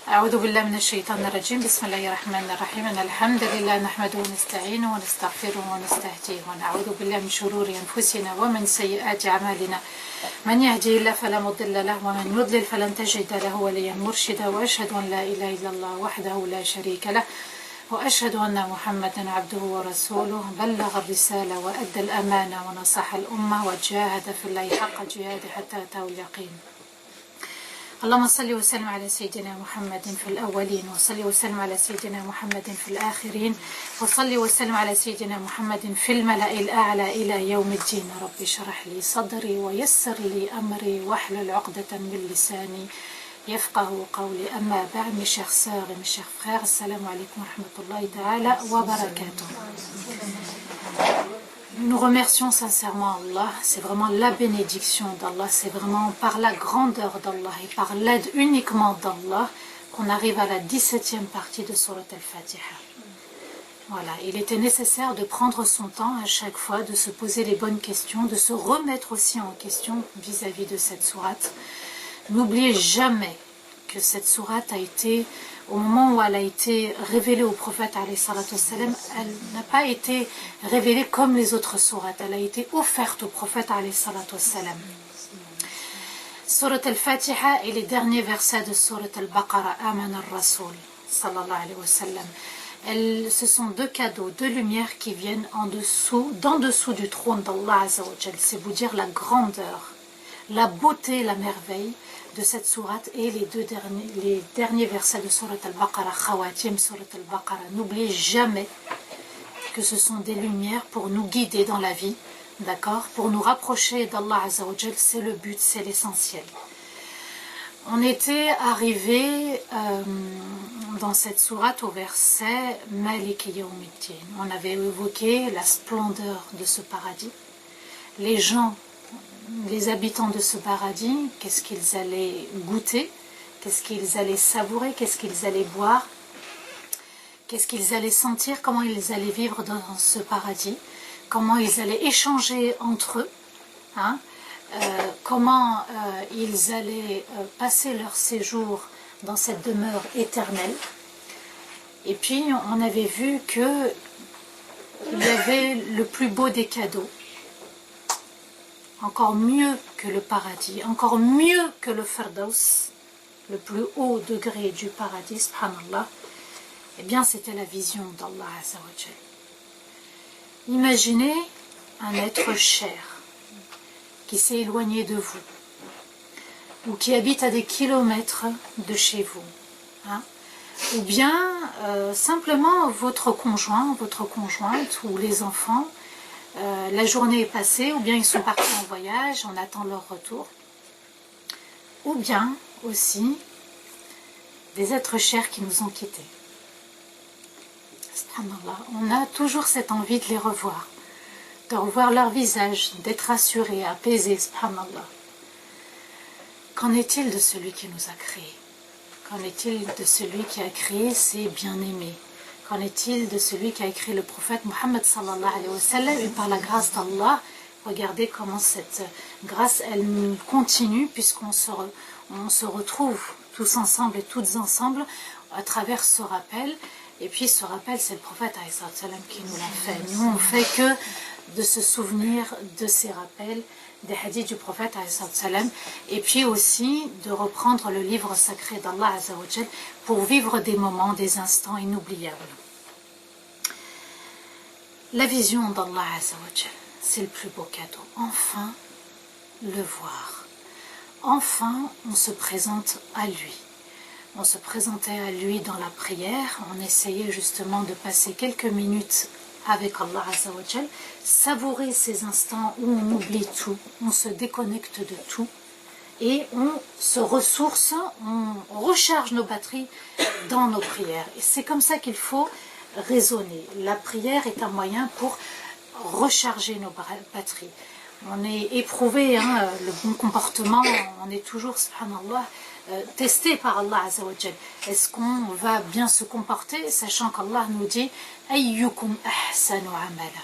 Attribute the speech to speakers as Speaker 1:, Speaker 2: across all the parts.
Speaker 1: أعوذ بالله من الشيطان الرجيم بسم الله الرحمن الرحيم أن الحمد لله نحمده ونستعينه ونستغفره ونستهديه ونعوذ بالله من شرور أنفسنا ومن سيئات أعمالنا من يهدي الله فلا مضل له ومن يضلل فلن تجد له وليا مرشدا وأشهد أن لا إله إلا الله وحده لا شريك له وأشهد أن محمدا عبده ورسوله بلغ الرسالة وأدى الأمانة ونصح الأمة وجاهد في الله حق جهاده حتى أتاه اليقين. اللهم صل وسلم على سيدنا محمد في الأولين وصل وسلم على سيدنا محمد في الآخرين وصل وسلم على سيدنا محمد في الملأ الأعلى إلى يوم الدين. رب اشرح لي صدري ويسر لي أمري واحلل عقدة من لساني يفقه قولي. أما بعد mes chers sœurs et mes chers frères, assalamu alaikum wa rahmatullahi ta'ala wa barakatuh. Nous remercions sincèrement Allah, c'est vraiment la bénédiction d'Allah, c'est vraiment par la grandeur d'Allah et par l'aide uniquement d'Allah qu'on arrive à la 17e partie de Surat Al-Fatiha. Voilà, il était nécessaire de prendre son temps à chaque fois, de se poser les bonnes questions, de se remettre aussi en question vis-à-vis de cette sourate. N'oubliez jamais que cette sourate a été, au moment où elle a été révélée au prophète, elle n'a pas été révélée comme les autres sourates, elle a été offerte au prophète. Surat al-Fatiha et les derniers versets de Surat al-Baqarah, Aman al-Rasul, sallallahu alayhi wa sallam. Ce sont deux cadeaux, deux lumières qui viennent d'en dessous du trône d'Allah Azza wa Jal. C'est vous dire la grandeur, la beauté, la merveille de cette sourate et les derniers versets de Surat al-Baqarah, Khawatim Surat al-Baqarah. N'oubliez jamais que ce sont des lumières pour nous guider dans la vie, d'accord, pour nous rapprocher d'Allah Azza wa Jal, c'est le but, c'est l'essentiel. On était arrivé dans cette sourate au verset Maliki Yawmiddin. On avait évoqué la splendeur de ce paradis, les gens, les habitants de ce paradis, qu'est-ce qu'ils allaient goûter, qu'est-ce qu'ils allaient savourer, qu'est-ce qu'ils allaient boire, qu'est-ce qu'ils allaient sentir, comment ils allaient vivre dans ce paradis, comment ils allaient échanger entre eux, comment ils allaient passer leur séjour dans cette demeure éternelle. Et puis on avait vu qu'il y avait le plus beau des cadeaux, encore mieux que le paradis, encore mieux que le Firdaus, le plus haut degré du paradis, subhanallah. Eh bien, c'était la vision d'Allah Azza wa Jal. Imaginez un être cher qui s'est éloigné de vous, ou qui habite à des kilomètres de chez vous, ou bien simplement votre conjoint, votre conjointe, ou les enfants. La journée est passée, ou bien ils sont partis en voyage, on attend leur retour, ou bien aussi des êtres chers qui nous ont quittés. On a toujours cette envie de les revoir, de revoir leur visage, d'être assurés, apaisés. Qu'en est-il de celui qui nous a créés? Qu'en est-il de celui qui a créé ses bien-aimés? Qu'en est-il de celui qui a écrit le prophète Muhammad sallallahu alayhi wa sallam? Et par la grâce d'Allah, regardez comment cette grâce, elle nous continue, puisqu'on se retrouve tous ensemble et toutes ensemble à travers ce rappel. Et puis ce rappel, c'est le prophète alayhi sallam qui nous l'a fait. Nous, on ne fait que de se souvenir de ces rappels, des hadiths du prophète alayhi sallam, et puis aussi de reprendre le livre sacré d'Allah Azza wa Jal pour vivre des moments, des instants inoubliables. La vision d'Allah Azza wa Jal, c'est le plus beau cadeau. Enfin, le voir. Enfin, on se présente à lui. On se présentait à lui dans la prière, on essayait justement de passer quelques minutes avec Allah Azza wa Jal, savourer ces instants où on oublie tout, on se déconnecte de tout et on se ressource, on recharge nos batteries dans nos prières. Et c'est comme ça qu'il faut raisonner. La prière est un moyen pour recharger nos batteries. On est éprouvé, le bon comportement, on est toujours, subhanallah, testé par Allah Azza wa Jal. Est-ce qu'on va bien se comporter, sachant qu'Allah nous dit Ayyukum ahsanu amala.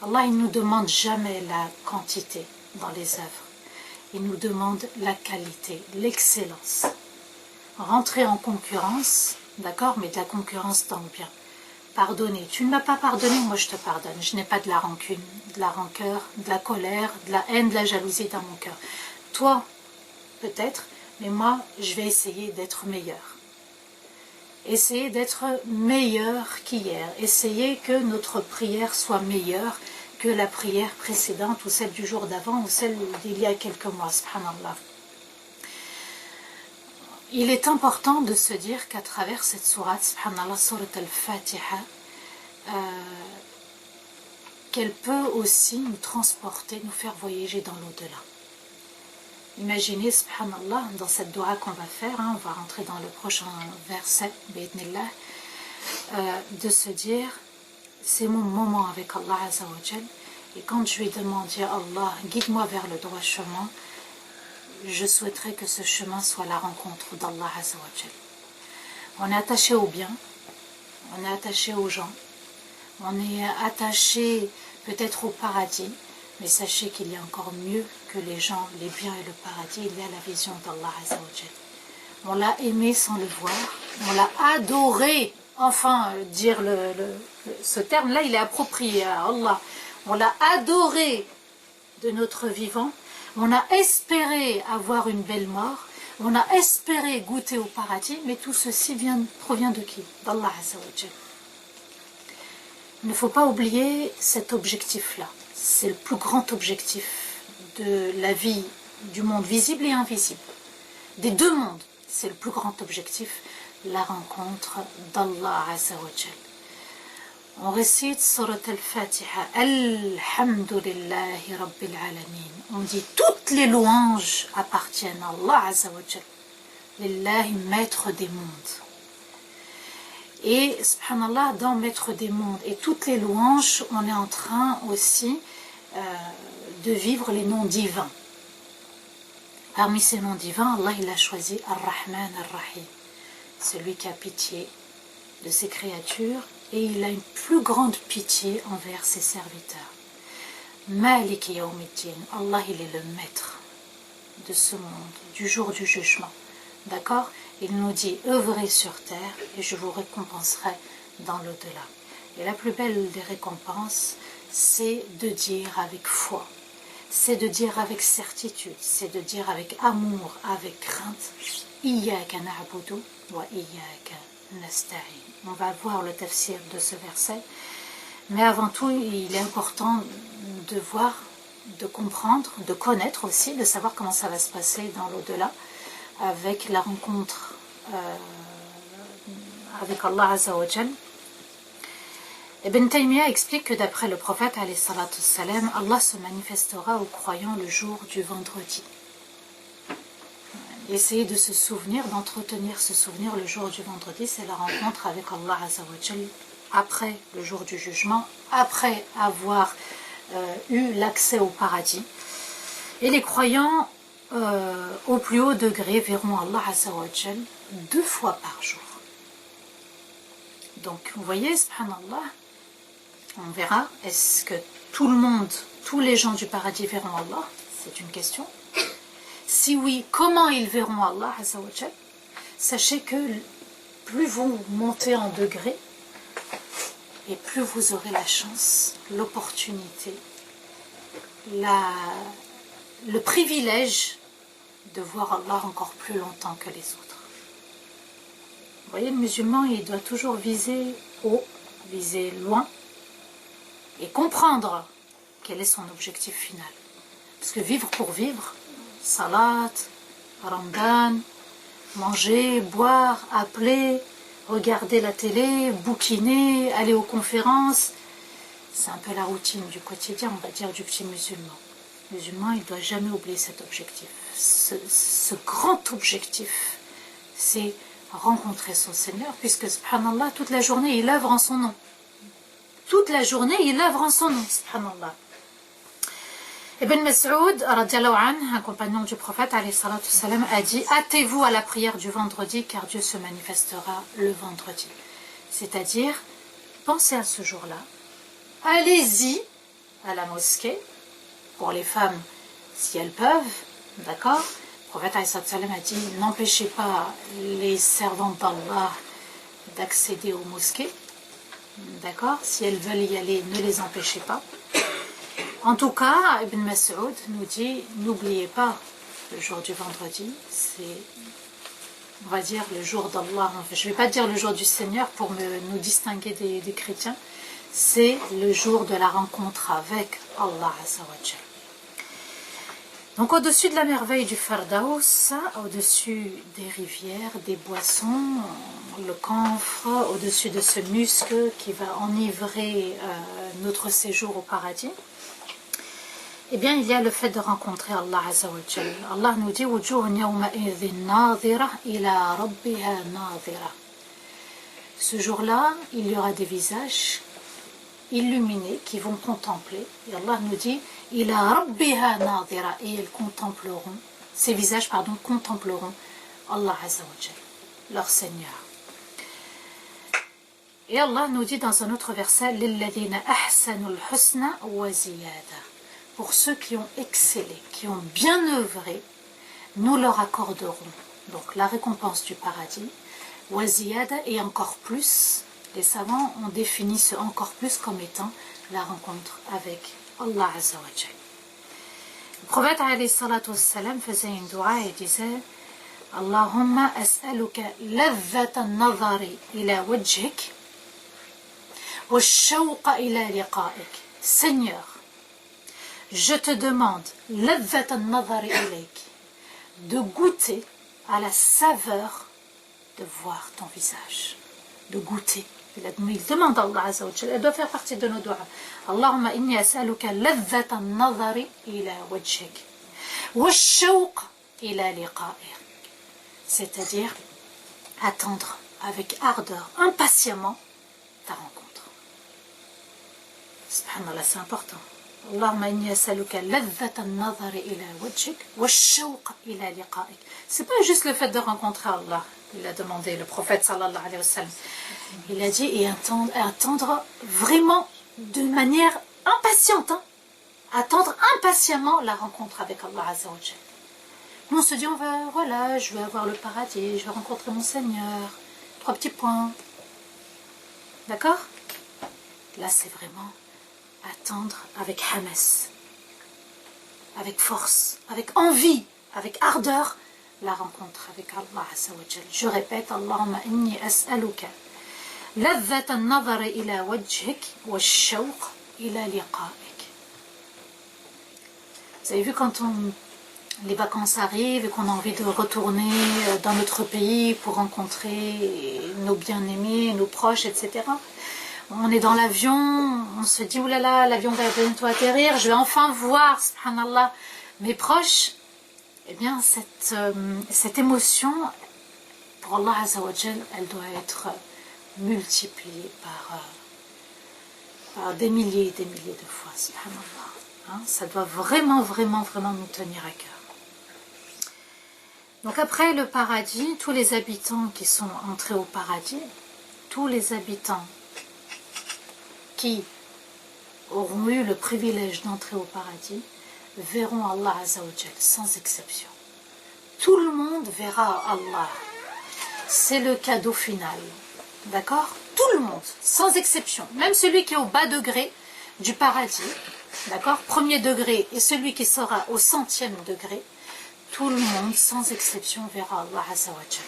Speaker 1: Allah, il ne nous demande jamais la quantité dans les œuvres. Il nous demande la qualité, l'excellence. rentrer en concurrence, d'accord, mais de la concurrence dans le bien. Pardonner. Tu ne m'as pas pardonné, moi je te pardonne. Je n'ai pas de la rancune, de la rancœur, de la colère, de la haine, de la jalousie dans mon cœur. Toi, peut-être, mais moi, je vais essayer d'être meilleur. Essayer d'être meilleur qu'hier. Essayer que notre prière soit meilleure que la prière précédente ou celle du jour d'avant ou celle d'il y a quelques mois, subhanallah. Il est important de se dire qu'à travers cette sourate, subhanallah, sourate al-Fatiha, qu'elle peut aussi nous transporter, nous faire voyager dans l'au-delà. Imaginez, subhanallah, dans cette dua qu'on va faire, on va rentrer dans le prochain verset, bi'idnillah, de se dire, c'est mon moment avec Allah Azza wa Jal, et quand je vais demander à Allah, guide-moi vers le droit chemin, je souhaiterais que ce chemin soit la rencontre d'Allah Azza wa Jal. On est attaché au bien, on est attaché aux gens, on est attaché peut-être au paradis, mais sachez qu'il y a encore mieux que les gens, les biens et le paradis, il y a la vision d'Allah Azza wa Jal. On l'a aimé sans le voir, on l'a adoré, enfin, dire ce terme-là, il est approprié à Allah. On l'a adoré de notre vivant, on a espéré avoir une belle mort, on a espéré goûter au paradis, mais tout ceci provient de qui? D'Allah Azza wa Jal. Il ne faut pas oublier cet objectif-là. C'est le plus grand objectif de la vie, du monde visible et invisible. Des deux mondes, c'est le plus grand objectif, la rencontre d'Allah Azza wa Jal. On récite Surat al-Fatiha, Alhamdulillahi Rabbil Alamin. On dit toutes les louanges appartiennent à Allah Azza wa Jal, Lillahi, maître des mondes. Et, subhanallah, dans Maître des mondes et toutes les louanges, on est en train aussi de vivre les noms divins. Parmi ces noms divins, Allah il a choisi Ar-Rahman Ar-Rahim, celui qui a pitié de ses créatures et il a une plus grande pitié envers ses serviteurs. Malik Yawmiddin, Allah il est le maître de ce monde, du jour du jugement. D'accord? Il nous dit œuvrez sur terre et je vous récompenserai dans l'au-delà. Et la plus belle des récompenses, c'est de dire avec foi, c'est de dire avec certitude, c'est de dire avec amour, avec crainte, Iyyaka na'budu wa iyyaka nasta'in. On va voir le tafsir de ce verset, mais avant tout, il est important de voir, de comprendre, de connaître aussi, de savoir comment ça va se passer dans l'au-delà, avec la rencontre avec Allah Azza wa Jal. Ibn Taymiyyah explique que d'après le prophète alayhi salatu salam, Allah se manifestera aux croyants le jour du vendredi. Essayez de se souvenir, d'entretenir ce souvenir le jour du vendredi, c'est la rencontre avec Allah Azza wa Jal après le jour du jugement, après avoir eu l'accès au paradis. Et les croyants au plus haut degré verront Allah Azza wa Jal 2 fois par jour. Donc vous voyez, subhanallah, on verra, est-ce que tout le monde, tous les gens du paradis verront Allah? C'est une question. Si oui, comment ils verront Allah Azza wa Jal? Sachez que plus vous montez en degré, et plus vous aurez la chance, l'opportunité, le privilège de voir Allah encore plus longtemps que les autres. Vous voyez, le musulman, il doit toujours viser haut, viser loin, et comprendre quel est son objectif final. Parce que vivre pour vivre, salat, ramadan, manger, boire, appeler, regarder la télé, bouquiner, aller aux conférences, c'est un peu la routine du quotidien, on va dire, du petit musulman. Le musulman, il ne doit jamais oublier cet objectif. Ce grand objectif, c'est rencontrer son Seigneur, puisque, subhanallah, toute la journée, il œuvre en son nom. Toute la journée, il œuvre en son nom, subhanallah. Ibn Mas'ud, radiallahu anhu, un compagnon du prophète, alayhi salatu salam, a dit « Hâtez-vous à la prière du vendredi, car Dieu se manifestera le vendredi. » C'est-à-dire, pensez à ce jour-là, allez-y à la mosquée, pour les femmes, si elles peuvent, d'accord, prophète alayhi salam a dit, n'empêchez pas les servantes d'Allah d'accéder aux mosquées. D'accord? Si elles veulent y aller, ne les empêchez pas. En tout cas, Ibn Mas'ud nous dit, n'oubliez pas, le jour du vendredi, c'est, on va dire, le jour d'Allah. Je ne vais pas dire le jour du Seigneur pour nous distinguer des chrétiens. C'est le jour de la rencontre avec Allah Azza wa Jal. Donc au-dessus de la merveille du Firdaus, au-dessus des rivières, des boissons, le camphre, au-dessus de ce musc qui va enivrer notre séjour au paradis, eh bien il y a le fait de rencontrer Allah Azza wa Jal. Allah nous dit wujuhun yawma'idhin nadhira ila rabbiha nadhira. Ce jour-là, il y aura des visages illuminés qui vont contempler. Et Allah nous dit ila rabbiha nadhira, et ils contempleront, ces visages contempleront Allah Azza wa Jal, leur Seigneur. Et Allah nous dit dans un autre verset lilladhina ahsanul husna wa ziyada. Pour ceux qui ont excellé, qui ont bien œuvré, nous leur accorderons donc la récompense du paradis, wa ziyada, et encore plus. Les savants ont défini ce encore plus comme étant la rencontre avec Allah Azza wa Jal. Le prophète alayhi salatu wassalam faisait une dua et disait Allahumma as'aluka ladhata an-nazari ila wajhik wa ash-shawqa ila liqa'ik. Seigneur, je te demande ladhata an-nazari ilayk, de goûter à la saveur de voir ton visage, de goûter. Il demande à Allah Azza wa Jalla, elle doit faire partie de nos doigts. Allahumma inni as'aluka ladhata an-nazari ila wajhik wa ash-shawq ila liqa'ik. C'est-à-dire attendre avec ardeur, impatiemment ta rencontre. Subhanallah, c'est important. Allahumma inni as'aluka ladhata an-nazari ila wajhik wa ash-shawq ila liqa'ik. C'est pas juste le fait de rencontrer Allah. Il a demandé, le prophète sallallahu alayhi wa sallam. Il a dit, et attendre vraiment d'une manière impatiente, attendre impatiemment la rencontre avec Allah Azza wa Jal. On se dit, voilà, je vais avoir le paradis, je vais rencontrer mon Seigneur, 3 petits points. D'accord? Là, c'est vraiment attendre avec hamas, avec force, avec envie, avec ardeur, la rencontre avec Allah Azza wa Jal. Je répète, Allahumma inni as'aluka ladhata an-nazari ila wajhik wa ash-shawq ila liqa'ik. Vous avez vu, quand les vacances arrivent et qu'on a envie de retourner dans notre pays pour rencontrer nos bien-aimés, nos proches, etc. On est dans l'avion, on se dit, oulala, l'avion va bientôt atterrir, je vais enfin voir, subhanallah, mes proches. Eh bien, cette émotion, pour Allah Azza wa Jal, elle doit être multipliée par des milliers et des milliers de fois, subhanallah. Ça doit vraiment, vraiment, vraiment nous tenir à cœur. Donc après le paradis, tous les habitants qui sont entrés au paradis, tous les habitants qui auront eu le privilège d'entrer au paradis, verront Allah Azza wa Jal, sans exception. Tout le monde verra Allah. C'est le cadeau final. D'accord? Tout le monde, sans exception. Même celui qui est au bas degré du paradis, d'accord? Premier degré, et celui qui sera au 100e degré, tout le monde, sans exception, verra Allah Azza wa Jal.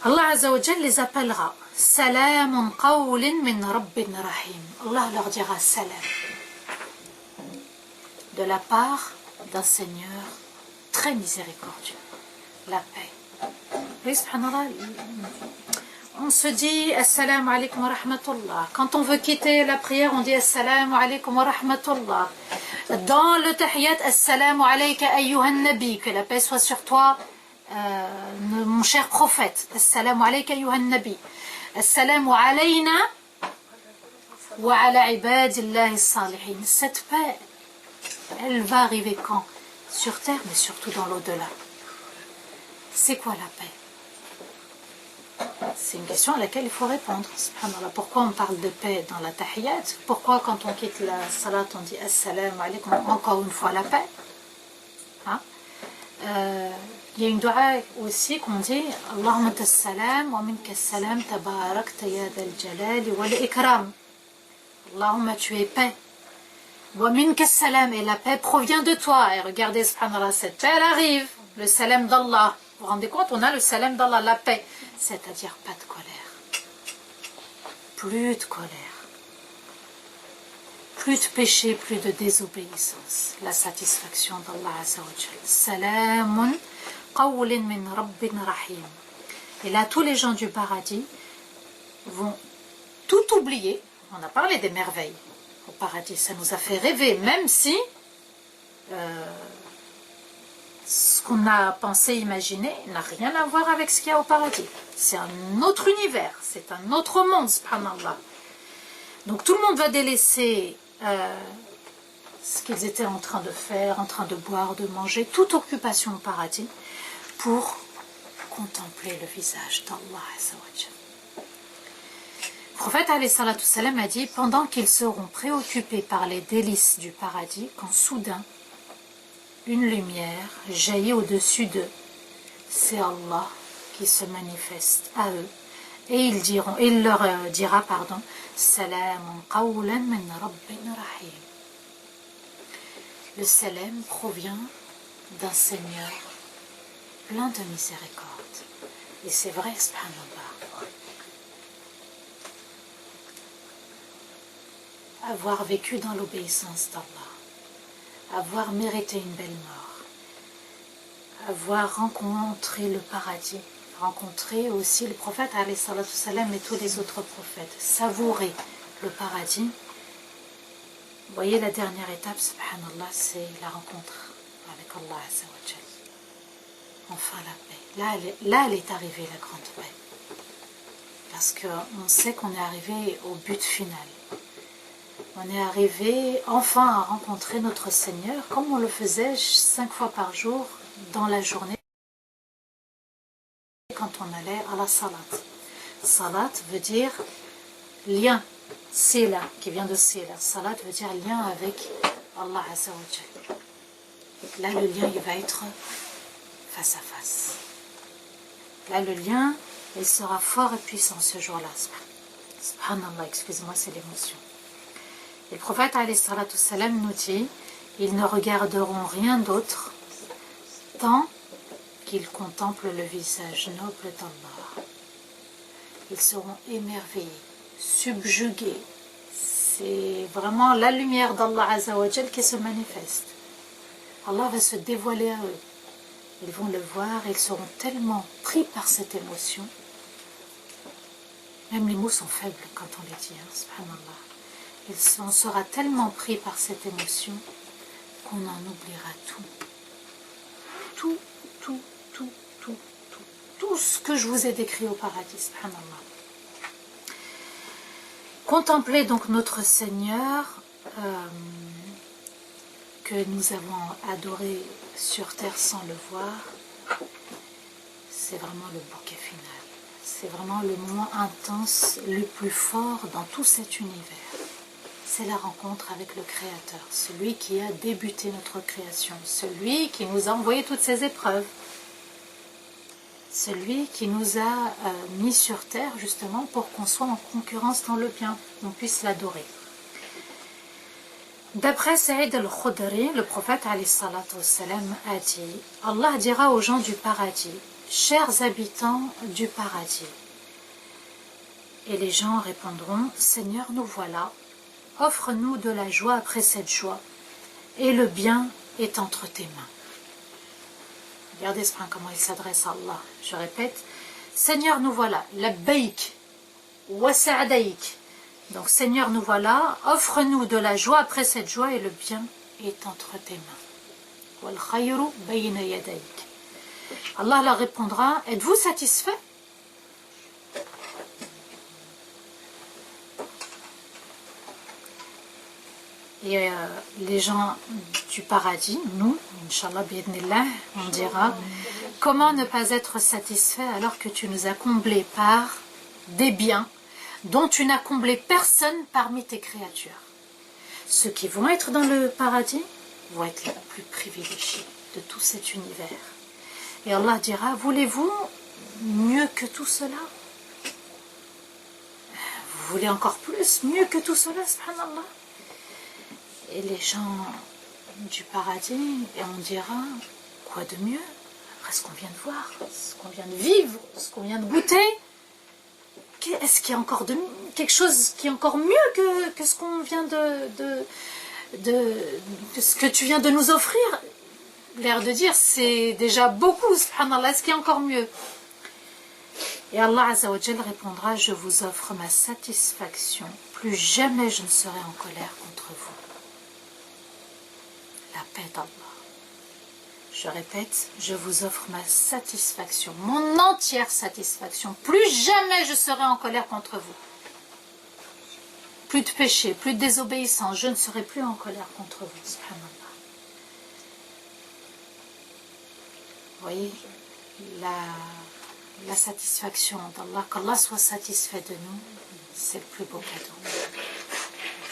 Speaker 1: Allah Azza wa Jal les appellera. Salamun qawlin min rabbin rahim. Allah leur dira salam, de la part d'un Seigneur très miséricordieux. La paix. Oui, subhanallah, on se dit assalamu alaikum wa rahmatullah. Quand on veut quitter la prière, on dit assalamu alaikum wa rahmatullah. Dans le tahiyyat, assalamu alayka ayyuhan nabi, que la paix soit sur toi, mon cher prophète. Assalamu alayka ayyuhan nabi. Assalamu alayna wa ala ibadillahi salihin. Cette paix, elle va arriver quand? Sur terre, mais surtout dans l'au-delà. C'est quoi la paix? C'est une question à laquelle il faut répondre. Subhanallah. Pourquoi on parle de paix dans la tahiyyat? Pourquoi quand on quitte la salat, on dit assalamu alaykum, encore une fois la paix? il y a une dua aussi qu'on dit Allahumma tassalam wa minka salam tabarakta ya dal jalali wal ikram. Allahumma, tu es paix. Wa minka salam, et la paix provient de toi. Et regardez, subhanallah, cette paix, elle arrive. Le salam d'Allah. Vous vous rendez compte, on a le salam d'Allah, la paix. C'est-à-dire pas de colère. Plus de colère. Plus de péché, plus de désobéissance. La satisfaction d'Allah Azza wa Jal. Salamun qawlin min rabbin rahim. Et là, tous les gens du paradis vont tout oublier. On a parlé des merveilles au paradis. Ça nous a fait rêver, même si ce qu'on a pensé, imaginé, n'a rien à voir avec ce qu'il y a au paradis. C'est un autre univers, c'est un autre monde, subhanallah. Donc tout le monde va délaisser ce qu'ils étaient en train de faire, en train de boire, de manger, toute occupation au paradis, pour contempler le visage d'Allah Azza wa Jal. Le prophète alayhi salatu salam a dit, pendant qu'ils seront préoccupés par les délices du paradis, quand soudain, une lumière jaillit au-dessus d'eux. C'est Allah qui se manifeste à eux. Et il leur dira, Salamun qawlan min rabbin rahim. Le salam provient d'un Seigneur plein de miséricorde. Et c'est vrai, subhanallah. Avoir vécu dans l'obéissance d'Allah, avoir mérité une belle mort, avoir rencontré le paradis, rencontrer aussi le prophète alayhi salatu salam et tous les autres prophètes, savourer le paradis. Vous voyez, la dernière étape, subhanallah, c'est la rencontre avec Allah Azza wa Jal. Enfin la paix. Là, elle est arrivée, la grande paix. Parce qu'on sait qu'on est arrivé au but final. On est arrivé enfin à rencontrer notre Seigneur, comme on le faisait 5 fois par jour dans la journée, quand on allait à la salat. Salat veut dire lien, sila, qui vient de sila. Salat veut dire lien avec Allah Azza wa Jal. Là, le lien, il va être face à face. Là, le lien, il sera fort et puissant ce jour-là. Subhanallah, excusez-moi, c'est l'émotion. Et le prophète alayhi salatu salam nous dit, ils ne regarderont rien d'autre tant qu'ils contemplent le visage noble d'Allah. Ils seront émerveillés, subjugués. C'est vraiment la lumière d'Allah Azza wa Jal qui se manifeste. Allah va se dévoiler à eux. Ils vont le voir, ils seront tellement pris par cette émotion. Même les mots sont faibles quand on les dit, subhanallah. On sera tellement pris par cette émotion qu'on en oubliera tout. Tout ce que je vous ai décrit au paradis, subhanallah. Contempler donc notre Seigneur que nous avons adoré sur terre sans le voir, c'est vraiment le bouquet final. C'est vraiment le moment intense, le plus fort dans tout cet univers. C'est la rencontre avec le Créateur, celui qui a débuté notre création, celui qui nous a envoyé toutes ces épreuves, celui qui nous a mis sur terre justement pour qu'on soit en concurrence dans le bien, qu'on puisse l'adorer. D'après Saïd al-Khudri, le prophète alayhi salatu wassalam a dit, Allah dira aux gens du paradis, chers habitants du paradis. Et les gens répondront, Seigneur, nous voilà, offre-nous de la joie après cette joie, et le bien est entre tes mains. Regardez comment il s'adresse à Allah. Je répète, Seigneur, nous voilà, labbaik, wa sa'daik. Donc, Seigneur, nous voilà, offre-nous de la joie après cette joie, et le bien est entre tes mains. Wal khayru bayna yadayk. Allah leur répondra, êtes-vous satisfait? Et les gens du paradis, nous, Inch'Allah, bi'idnillah, on dira, comment ne pas être satisfait alors que tu nous as comblés par des biens dont tu n'as comblé personne parmi tes créatures. Ceux qui vont être dans le paradis vont être les plus privilégiés de tout cet univers. Et Allah dira, voulez-vous mieux que tout cela? Vous voulez encore plus, mieux que tout cela, subhanallah? Et les gens du paradis, et on dira, quoi de mieux? Après ce qu'on vient de voir, ce qu'on vient de vivre, ce qu'on vient de goûter, est-ce qu'il y a encore quelque chose qui est encore mieux que ce qu'on vient de ce que tu viens de nous offrir? L'air de dire, c'est déjà beaucoup, subhanallah, est-ce qu'il y a encore mieux? Et Allah Azza wa Jal répondra, je vous offre ma satisfaction, plus jamais je ne serai en colère contre vous. La paix d'Allah. Je répète, je vous offre ma satisfaction, mon entière satisfaction, plus jamais je serai en colère contre vous. Plus de péché, plus de désobéissance, je ne serai plus en colère contre vous, subhanallah. Vous voyez, la satisfaction d'Allah, qu'Allah soit satisfait de nous, c'est le plus beau cadeau.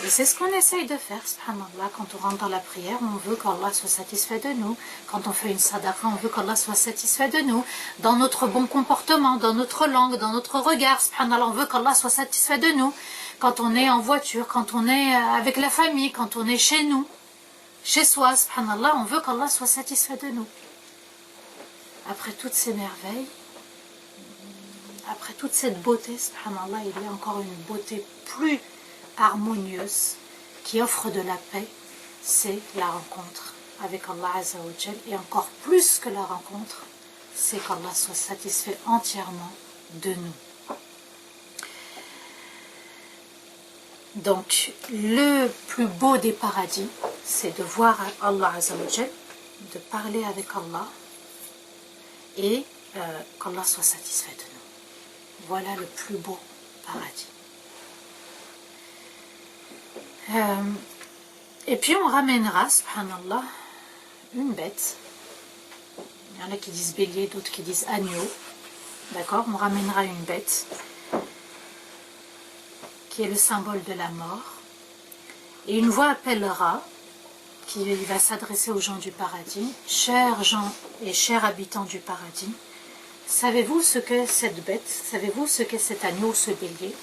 Speaker 1: Et c'est ce qu'on essaye de faire, subhanallah. Quand on rentre dans la prière, on veut qu'Allah soit satisfait de nous. Quand on fait une sadaqa, on veut qu'Allah soit satisfait de nous. Dans notre bon comportement, dans notre langue, dans notre regard, subhanallah, on veut qu'Allah soit satisfait de nous. Quand on est en voiture, quand on est avec la famille, quand on est chez nous, chez soi, subhanallah, on veut qu'Allah soit satisfait de nous. Après toutes ces merveilles, après toute cette beauté, subhanallah, il y a encore une beauté plus harmonieuse qui offre de la paix, c'est la rencontre avec Allah Azza wa Jal. Et encore plus que la rencontre, c'est qu'Allah soit satisfait entièrement de nous. Donc, le plus beau des paradis, c'est de voir Allah Azza wa Jal, de parler avec Allah et qu'Allah soit satisfait de nous. Voilà le plus beau paradis. Et puis on ramènera, subhanallah, une bête. Il y en a qui disent bélier, d'autres qui disent agneau. D'accord? On ramènera une bête qui est le symbole de la mort. Et une voix appellera, qui va s'adresser aux gens du paradis. Chers gens et chers habitants du paradis, savez-vous ce qu'est cette bête? Savez-vous ce qu'est cet agneau, ce bélier?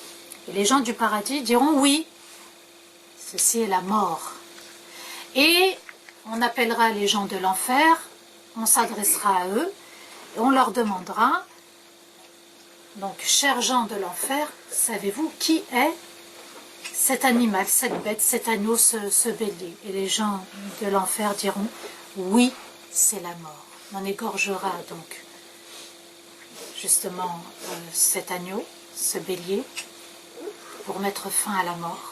Speaker 1: Et les gens du paradis diront oui. Ceci est la mort. Et on appellera les gens de l'enfer, on s'adressera à eux, et on leur demandera, donc, chers gens de l'enfer, savez-vous qui est cet animal, cette bête, cet agneau, ce bélier? Et les gens de l'enfer diront, oui, c'est la mort. On égorgera donc, justement, cet agneau, ce bélier, pour mettre fin à la mort.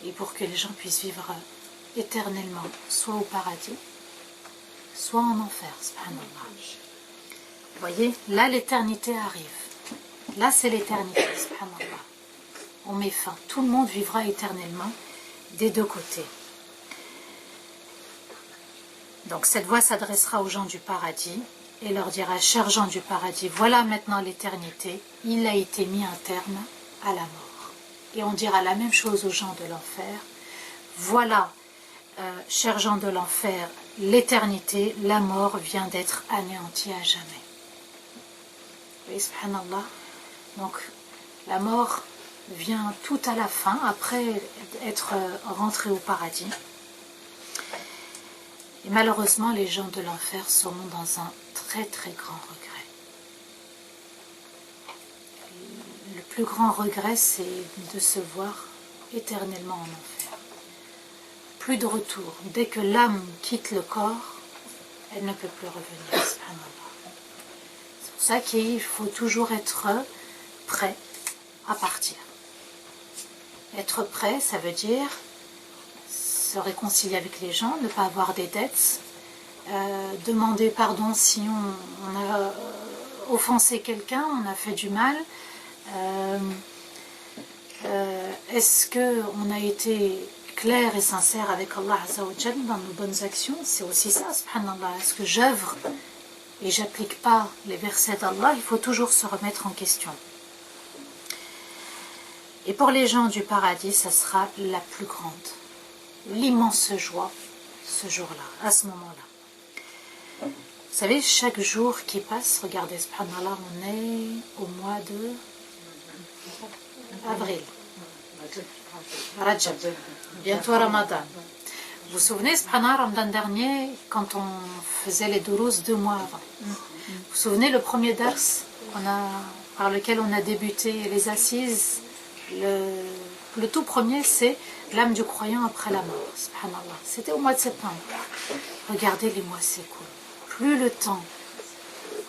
Speaker 1: Et pour que les gens puissent vivre éternellement, soit au paradis, soit en enfer, subhanallah. Vous voyez, là l'éternité arrive. Là c'est l'éternité, subhanallah. On met fin. Tout le monde vivra éternellement des deux côtés. Donc cette voix s'adressera aux gens du paradis et leur dira, chers gens du paradis, voilà maintenant l'éternité, il a été mis un terme à la mort. Et on dira la même chose aux gens de l'enfer. Voilà, chers gens de l'enfer, l'éternité, la mort vient d'être anéantie à jamais. Oui, subhanallah. Donc, la mort vient tout à la fin, après être rentré au paradis. Et malheureusement, les gens de l'enfer seront dans un très très grand regret. Le plus grand regret, c'est de se voir éternellement en enfer. Plus de retour. Dès que l'âme quitte le corps, elle ne peut plus revenir. C'est pour ça qu'il faut toujours être prêt à partir. Être prêt, ça veut dire se réconcilier avec les gens, ne pas avoir des dettes, demander pardon si on a offensé quelqu'un, on a fait du mal. Est-ce qu'on a été clair et sincère avec Allah Azza wa Jal dans nos bonnes actions? C'est aussi ça, subhanallah. Est-ce que j'œuvre et j'applique pas les versets d'Allah? Il faut toujours se remettre en question. Et pour les gens du paradis, ça sera la plus grande, l'immense joie ce jour-là, à ce moment-là. savez, chaque jour qui passe, regardez, subhanallah, on est au mois de avril. Rajab. Bientôt Ramadan. Vous vous souvenez, subhanallah, Ramadan dernier, quand on faisait les dourouz 2 mois avant. Vous vous souvenez le premier dars par lequel on a débuté les assises, le tout premier, c'est l'âme du croyant après la mort. Subhanallah. C'était au mois de septembre. Regardez, les mois s'écoulent. Plus le temps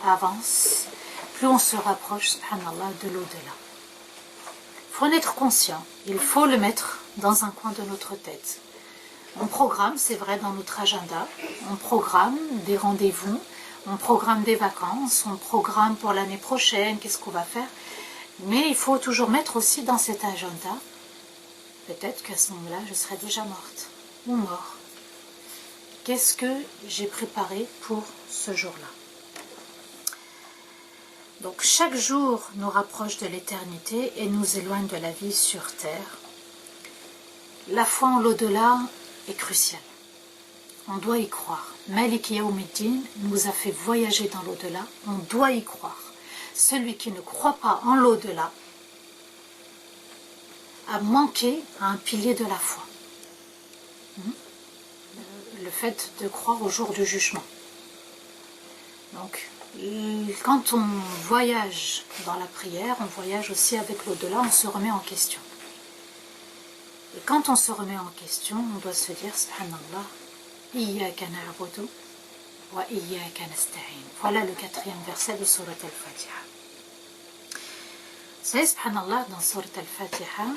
Speaker 1: avance, plus on se rapproche, subhanallah, de l'au-delà. Il faut en être conscient. Il faut le mettre dans un coin de notre tête. On programme, c'est vrai, dans notre agenda. On programme des rendez-vous. On programme des vacances. On programme pour l'année prochaine, qu'est-ce qu'on va faire. Mais il faut toujours mettre aussi dans cet agenda, peut-être qu'à ce moment-là, je serai déjà morte ou mort. Qu'est-ce que j'ai préparé pour ce jour-là? Donc chaque jour nous rapproche de l'éternité et nous éloigne de la vie sur terre. La foi en l'au-delà est cruciale. On doit y croire. Malik Yawmiddin nous a fait voyager dans l'au-delà. On doit y croire. Celui qui ne croit pas en l'au-delà a manqué à un pilier de la foi. Le fait de croire au jour du jugement. Donc, quand on voyage dans la prière, on voyage aussi avec l'au-delà, on se remet en question. Et quand on se remet en question, on doit se dire, subhanallah, iyyaka na'budu wa iyyaka nasta'in. Voilà le 4e verset de Surat Al-Fatiha. Vous savez, subhanallah, dans Surat Al-Fatiha,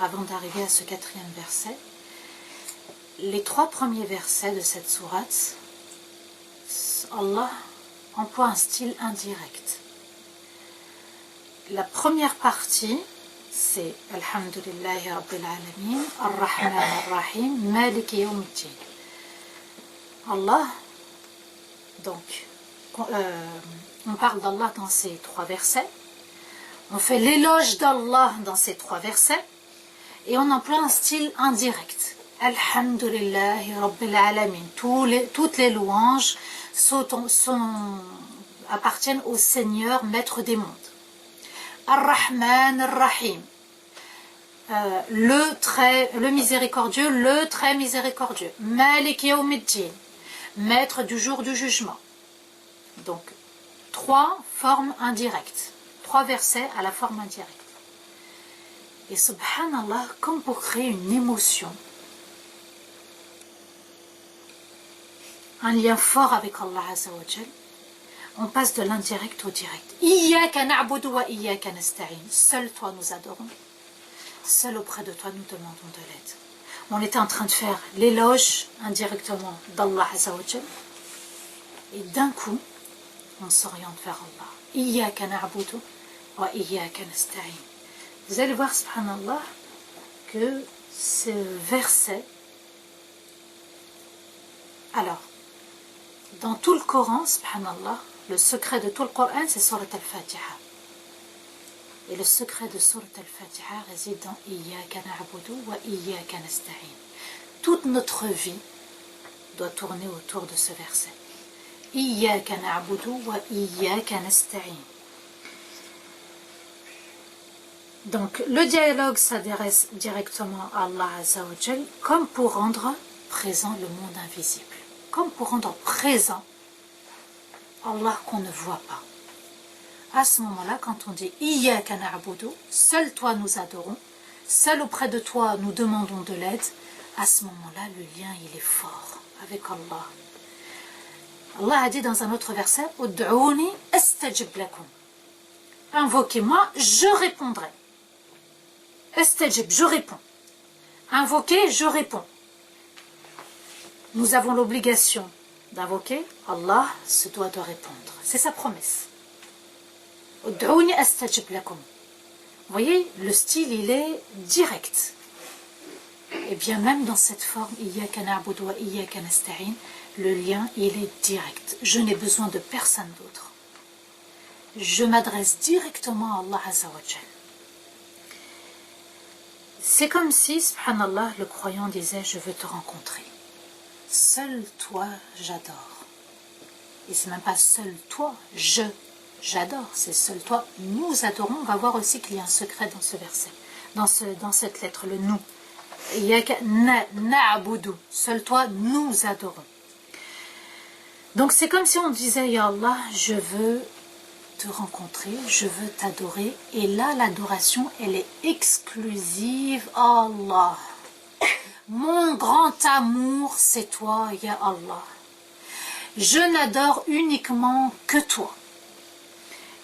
Speaker 1: avant d'arriver à ce 4e verset, les 3 premiers versets de cette sourate, Allah emploie un style indirect. La première partie, c'est Alhamdulillahi Rabbil Alamin, Ar-Rahman Ar-Rahim, Malik Yawmiddin. Allah, donc, on parle d'Allah dans ces 3 versets, on fait l'éloge d'Allah dans ces 3 versets, et on emploie un style indirect. Alhamdulillahi Rabbil Alamin. Toutes les louanges appartiennent au Seigneur, maître des mondes. Ar-Rahman Ar-Rahim. Le miséricordieux, le très miséricordieux. Malik Yawmiddin. Maître du jour du jugement. Donc, 3 formes indirectes. 3 versets à la forme indirecte. Et subhanallah, comme pour créer une émotion, un lien fort avec Allah Azza wa Jal, on passe de l'indirect au direct. Iyyaka na'budu wa iyyaka nasta'in. Seul toi nous adorons. Seul auprès de toi nous demandons de l'aide. On était en train de faire l'éloge indirectement d'Allah Azza wa Jal. Et d'un coup, on s'oriente vers Allah. Iyyaka na'budu wa iyyaka nasta'in. Vous allez voir, subhanallah, que ce verset, alors, dans tout le Coran, subhanallah, le secret de tout le Coran, c'est Surat Al-Fatiha. Et le secret de Surat Al-Fatiha réside dans Iyyaka na'budu wa iyyaka nasta'in. Toute notre vie doit tourner autour de ce verset. Iyyaka na'budu wa iyyaka nasta'in. Donc, le dialogue s'adresse directement à Allah Azza wa Jal, comme pour rendre présent le monde invisible. Comme pour rendre présent Allah qu'on ne voit pas. À ce moment-là, quand on dit Iyyaka na'budu, seul toi nous adorons, seul auprès de toi nous demandons de l'aide, à ce moment-là, le lien il est fort avec Allah. Allah a dit dans un autre verset, Ud'ouni astajib lakum. Invoquez-moi, je répondrai. Astajib, je réponds. Invoquez, je réponds. Nous avons l'obligation d'invoquer, Allah se doit de répondre. C'est sa promesse. Ud'ouni astajib lakum. Vous voyez, le style, il est direct. Et bien même dans cette forme, Iyyaka na'budu wa iyyaka nasta'in, le lien, il est direct. Je n'ai besoin de personne d'autre. Je m'adresse directement à Allah Azza wa Jal. C'est comme si, subhanallah, le croyant disait, je veux te rencontrer. Seul toi, j'adore. Et c'est même pas seul toi, j'adore, c'est seul toi, nous adorons. On va voir aussi qu'il y a un secret dans ce verset, dans cette lettre, le nous. Na'budu, seul toi, nous adorons. Donc c'est comme si on disait, Ya Allah, je veux te rencontrer, je veux t'adorer. Et là, l'adoration, elle est exclusive à Allah. Mon grand amour, c'est toi, Ya Allah. Je n'adore uniquement que toi.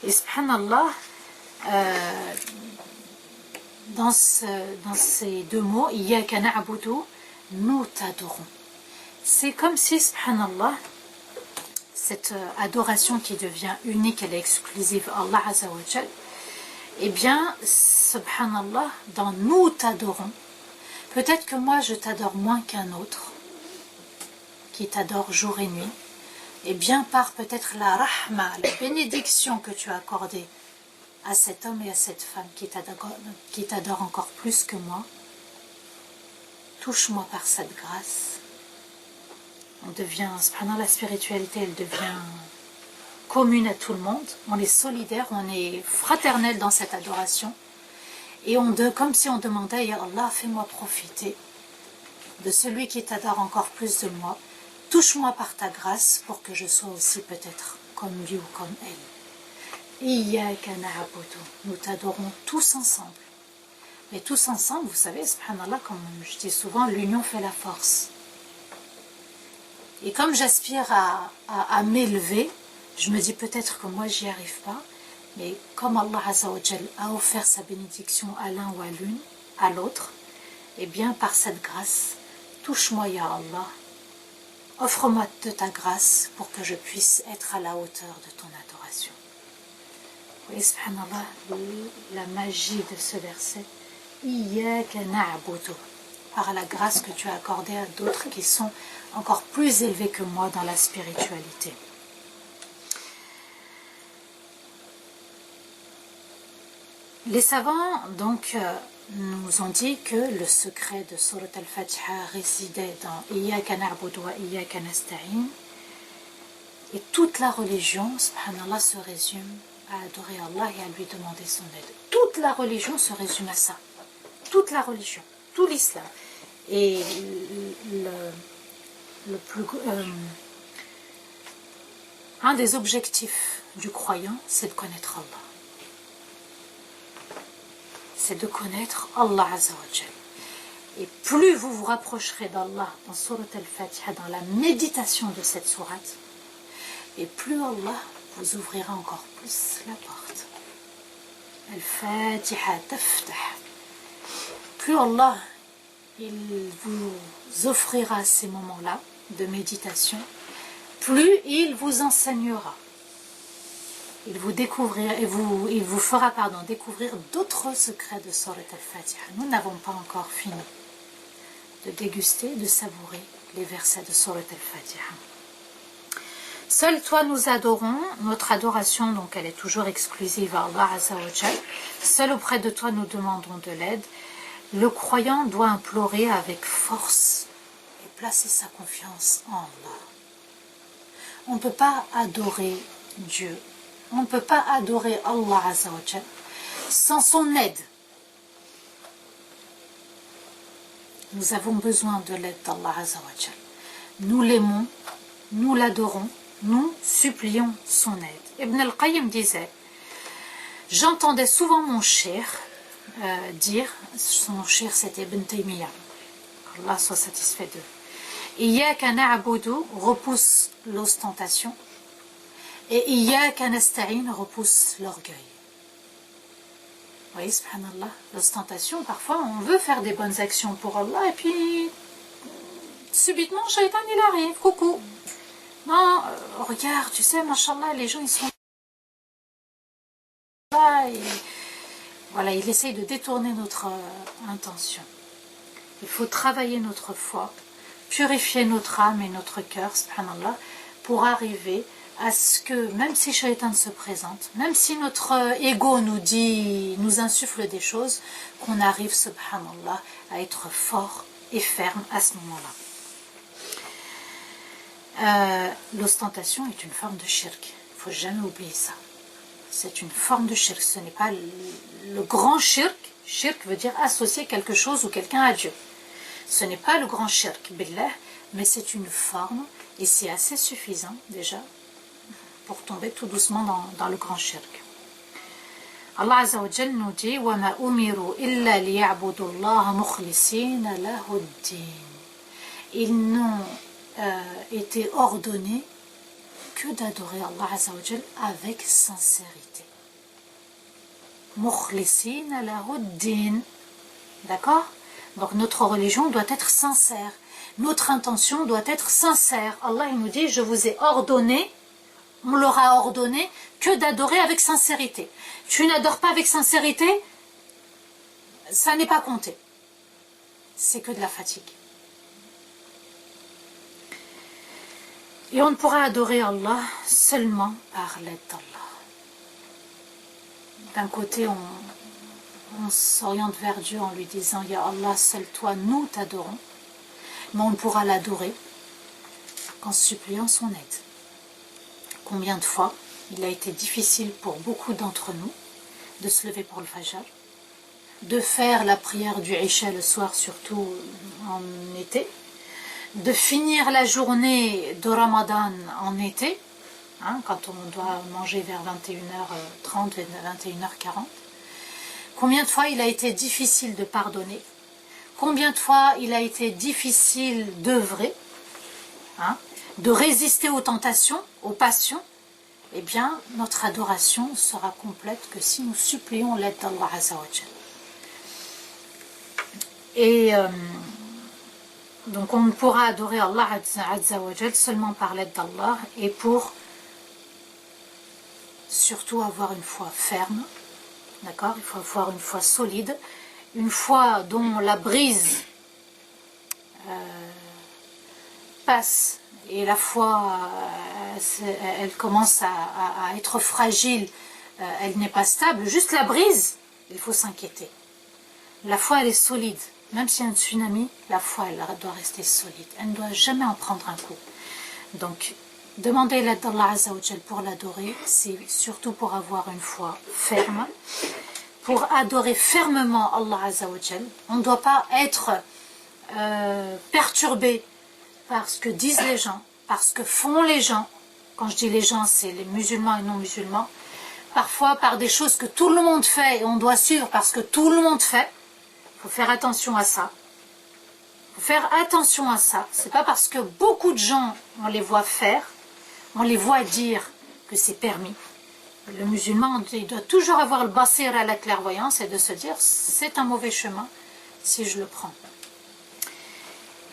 Speaker 1: Et subhanallah, dans ces deux mots, Iyyaka na'budu, nous t'adorons. C'est comme si, subhanallah, cette adoration qui devient unique, elle est exclusive à Allah Azza wa Jal, eh bien, subhanallah, dans nous t'adorons, peut-être que moi je t'adore moins qu'un autre, qui t'adore jour et nuit, et bien par peut-être la rahma, la bénédiction que tu as accordée à cet homme et à cette femme qui t'adore encore plus que moi, touche-moi par cette grâce. On devient, subhanallah, la spiritualité, elle devient commune à tout le monde. On est solidaire, on est fraternel dans cette adoration. Et comme si on demandait, Ya Allah, fais-moi profiter de celui qui t'adore encore plus de moi. Touche-moi par ta grâce pour que je sois aussi peut-être comme lui ou comme elle. Iyyaka na'budu. Nous t'adorons tous ensemble. Mais tous ensemble, vous savez, subhanallah, comme je dis souvent, l'union fait la force. Et comme j'aspire à m'élever, je me dis peut-être que moi j'y arrive pas, mais comme Allah Azza wa Jal a offert sa bénédiction à l'un ou à l'une, à l'autre, et bien par cette grâce, touche-moi Ya Allah, offre-moi de ta grâce pour que je puisse être à la hauteur de ton adoration. Vous voyez, subhanallah, la magie de ce verset, Iyyaka na'budu, par la grâce que tu as accordée à d'autres qui sont encore plus élevés que moi dans la spiritualité. Les savants donc nous ont dit que le secret de Surat al-Fatiha résidait dans Iyyaka na'budu wa Iyyaka nasta'in, et toute la religion, subhanallah, se résume à adorer Allah et à lui demander son aide. Toute la religion se résume à ça. Toute la religion, tout l'islam. Et un des objectifs du croyant, c'est de connaître Allah. C'est de connaître Allah Azza wa Jal. Et plus vous vous rapprocherez d'Allah dans Surat al-Fatiha, dans la méditation de cette sourate, et plus Allah vous ouvrira encore plus la porte. Al-Fatiha taftah. Plus Allah il vous offrira ces moments-là de méditation, plus il vous enseignera. Il vous fera découvrir d'autres secrets de Surat al-Fatiha. Nous n'avons pas encore fini de déguster, de savourer les versets de Surat al-Fatiha. Seul toi nous adorons, notre adoration donc elle est toujours exclusive à Allah Azza wa Jal. Seul auprès de toi nous demandons de l'aide. Le croyant doit implorer avec force et placer sa confiance en Allah. On ne peut pas adorer Dieu, on ne peut pas adorer Allah Azza wa Jal sans son aide. Nous avons besoin de l'aide d'Allah Azza wa Jal. Nous l'aimons, nous l'adorons, nous supplions son aide. Ibn al-Qayyim disait, j'entendais souvent mon cheikh dire, son cheikh c'était Ibn Taymiyyah, Allah soit satisfait d'eux, Iyyaka na'budu repousse l'ostentation et Iyyaka nasta'in repousse l'orgueil. Vous voyez, subhanallah, l'ostentation, parfois on veut faire des bonnes actions pour Allah et puis subitement Shaitan il arrive, coucou. Non, regarde, tu sais, mashallah, les gens ils sont là et voilà, il essaye de détourner notre intention. Il faut travailler notre foi, purifier notre âme et notre cœur, subhanallah, pour arriver à ce que, même si Shaitan se présente, même si notre ego nous insuffle des choses, qu'on arrive, subhanallah, à être fort et ferme à ce moment-là. L'ostentation est une forme de shirk. Il ne faut jamais oublier ça. C'est une forme de shirk. Ce n'est pas le grand shirk. Shirk veut dire associer quelque chose ou quelqu'un à Dieu. Ce n'est pas le grand shirk, billah, mais c'est une forme, et c'est assez suffisant déjà pour tomber tout doucement dans le grand shirk. Allah Azza wa Jal nous dit وَمَا أُمِرُوا إِلَّا لِيَعْبُدُوا اللَّهَ مُخْلِصِينَ لَهُ الدِّينَ. Ils n'ont été ordonnés que d'adorer Allah Azza wa Jal avec sincérité. مُخْلِصِينَ لَهُ الدِّينَ. D'accord? Donc notre religion doit être sincère. Notre intention doit être sincère. Allah il nous dit, je vous ai ordonné, on leur a ordonné que d'adorer avec sincérité. Tu n'adores pas avec sincérité, ça n'est pas compté. C'est que de la fatigue. Et on ne pourra adorer Allah seulement par l'aide d'Allah. D'un côté, on s'oriente vers Dieu en lui disant « Ya Allah, seul toi, nous t'adorons ». Mais on ne pourra l'adorer qu'en suppliant son aide. Combien de fois il a été difficile pour beaucoup d'entre nous de se lever pour le Fajr, de faire la prière du Isha le soir, surtout en été, de finir la journée de Ramadan en été, hein, quand on doit manger vers 21h30, 21h40. Combien de fois il a été difficile de pardonner, combien de fois il a été difficile d'œuvrer, hein, de résister aux tentations, aux passions. Eh bien, notre adoration sera complète que si nous supplions l'aide d'Allah Azza wa Jal. Et donc on ne pourra adorer Allah Azza wa Jal seulement par l'aide d'Allah et pour surtout avoir une foi ferme. D'accord? Il faut avoir une foi solide, une foi dont la brise passe et la foi elle commence à être fragile, elle n'est pas stable, juste la brise, il faut s'inquiéter. La foi elle est solide, même s'il y a un tsunami, la foi elle doit rester solide, elle ne doit jamais en prendre un coup. Donc demander l'aide d'Allah Azza wa Jal pour l'adorer, c'est surtout pour avoir une foi ferme, pour adorer fermement Allah Azza wa Jal. On ne doit pas être perturbé par ce que disent les gens, par ce que font les gens. Quand je dis les gens, c'est les musulmans et non musulmans. Parfois par des choses que tout le monde fait et on doit suivre parce que tout le monde fait. Il faut faire attention à ça. Il faut faire attention à ça. C'est pas parce que beaucoup de gens, on les voit faire, on les voit dire que c'est permis. Le musulman, il doit toujours avoir le basir à la clairvoyance et de se dire c'est un mauvais chemin si je le prends.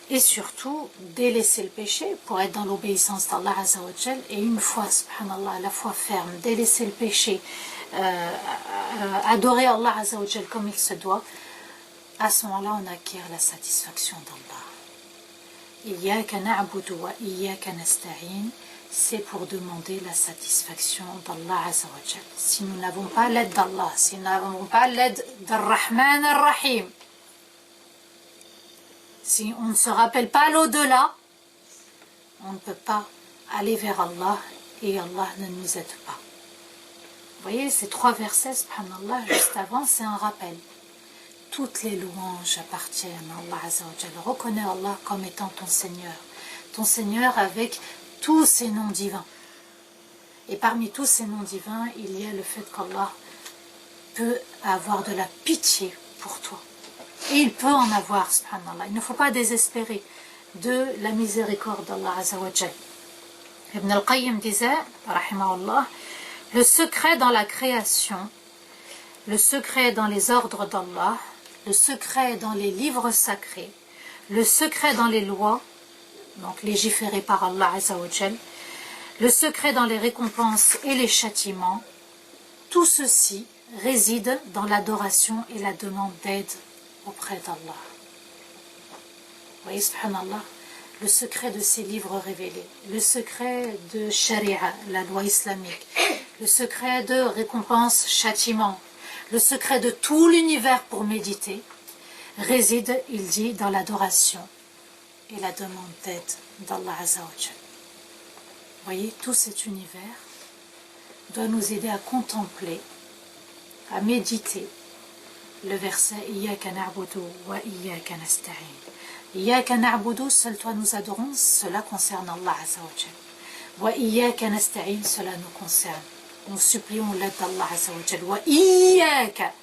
Speaker 1: Et surtout, délaisser le péché pour être dans l'obéissance d'Allah Azza wa Jal. Et une fois, subhanallah, la foi ferme, délaisser le péché, adorer Allah Azza wa Jal comme il se doit, à ce moment-là, on acquiert la satisfaction d'Allah. Iyyaka na'budu wa iyyaka nasta'in, c'est pour demander la satisfaction d'Allah Azza wa Jal. Si nous n'avons pas l'aide d'Allah, si nous n'avons pas l'aide d'Ar-Rahman Ar-Rahim, si on ne se rappelle pas l'au-delà, on ne peut pas aller vers Allah et Allah ne nous aide pas. Vous voyez, ces 3 versets, subhanallah, juste avant, c'est un rappel. Toutes les louanges appartiennent à Allah Azza wa Jal. Reconnais Allah comme étant ton Seigneur avec tous ses noms divins. Et parmi tous ces noms divins, il y a le fait qu'Allah peut avoir de la pitié pour toi. Et il peut en avoir, subhanallah. Il ne faut pas désespérer de la miséricorde d'Allah Azza wa Jal. Ibn al-Qayyim disait, rahimahullah, le secret dans la création, le secret dans les ordres d'Allah, le secret dans les livres sacrés, le secret dans les lois, donc légiférées par Allah Azza wa Jal, le secret dans les récompenses et les châtiments, tout ceci réside dans l'adoration et la demande d'aide auprès d'Allah. Vous voyez, subhanallah, le secret de ces livres révélés, le secret de Sharia, la loi islamique, le secret de récompense, châtiment, le secret de tout l'univers pour méditer, réside, il dit, dans l'adoration et la demande d'aide d'Allah Azza wa Jal. voyez, tout cet univers doit nous aider à contempler, à méditer le verset « Iyaka na'budu wa iyaka nasta'in ». « Iyaka na'budu » seul toi nous adorons, cela concerne Allah Azza wa Jal. « Wa iyaka nasta'in » cela nous concerne. Nous supplions l'aide d'Allah Azza wa Jal. « Wa iyaka »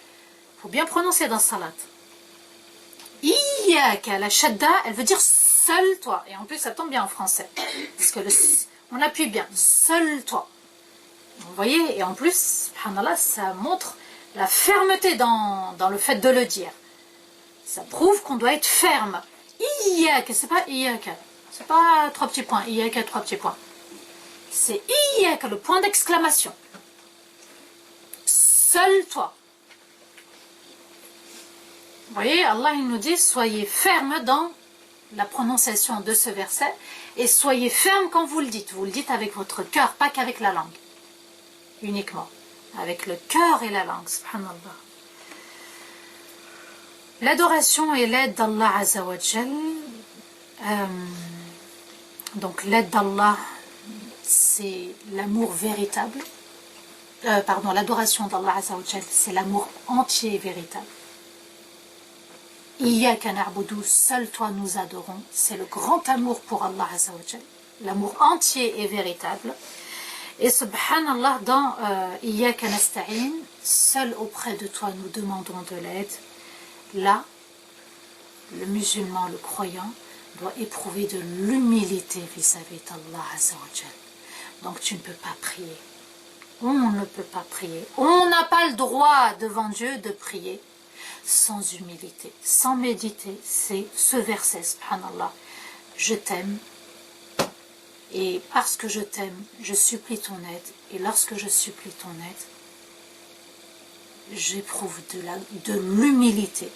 Speaker 1: il faut bien prononcer dans salat. « Iyaka » la shadda, elle veut dire « seul toi ». Et en plus, ça tombe bien en français. Parce que on appuie bien « seul toi ». Vous voyez, et en plus, subhanallah, ça montre la fermeté dans le fait de le dire. Ça prouve qu'on doit être ferme. Iyaka, c'est pas iyaka. C'est pas 3 petits points. Iyaka, 3 petits points. C'est iyaka, le point d'exclamation. Seul toi. Vous voyez, Allah il nous dit, soyez ferme dans la prononciation de ce verset et soyez ferme quand vous le dites. Vous le dites avec votre cœur, pas qu'avec la langue. Uniquement. Avec le cœur et la langue, subhanallah. L'adoration et l'aide d'Allah Azza wa Jal. Donc l'aide d'Allah, c'est l'amour véritable. Pardon, l'adoration d'Allah Azza wa Jal, c'est l'amour entier et véritable. Iyaka na'budu, seul toi nous adorons. C'est le grand amour pour Allah Azza wa Jal. L'amour entier et véritable. Et subhanallah, dans Iyaka nasta'in, seul auprès de toi nous demandons de l'aide. Là, le musulman, le croyant, doit éprouver de l'humilité vis-à-vis d'Allah Azza wa Jal. Donc tu ne peux pas prier. On ne peut pas prier. On n'a pas le droit devant Dieu de prier sans humilité, sans méditer. C'est ce verset, subhanallah. Je t'aime. Et parce que je t'aime, je supplie ton aide. Et lorsque je supplie ton aide, j'éprouve de l'humilité.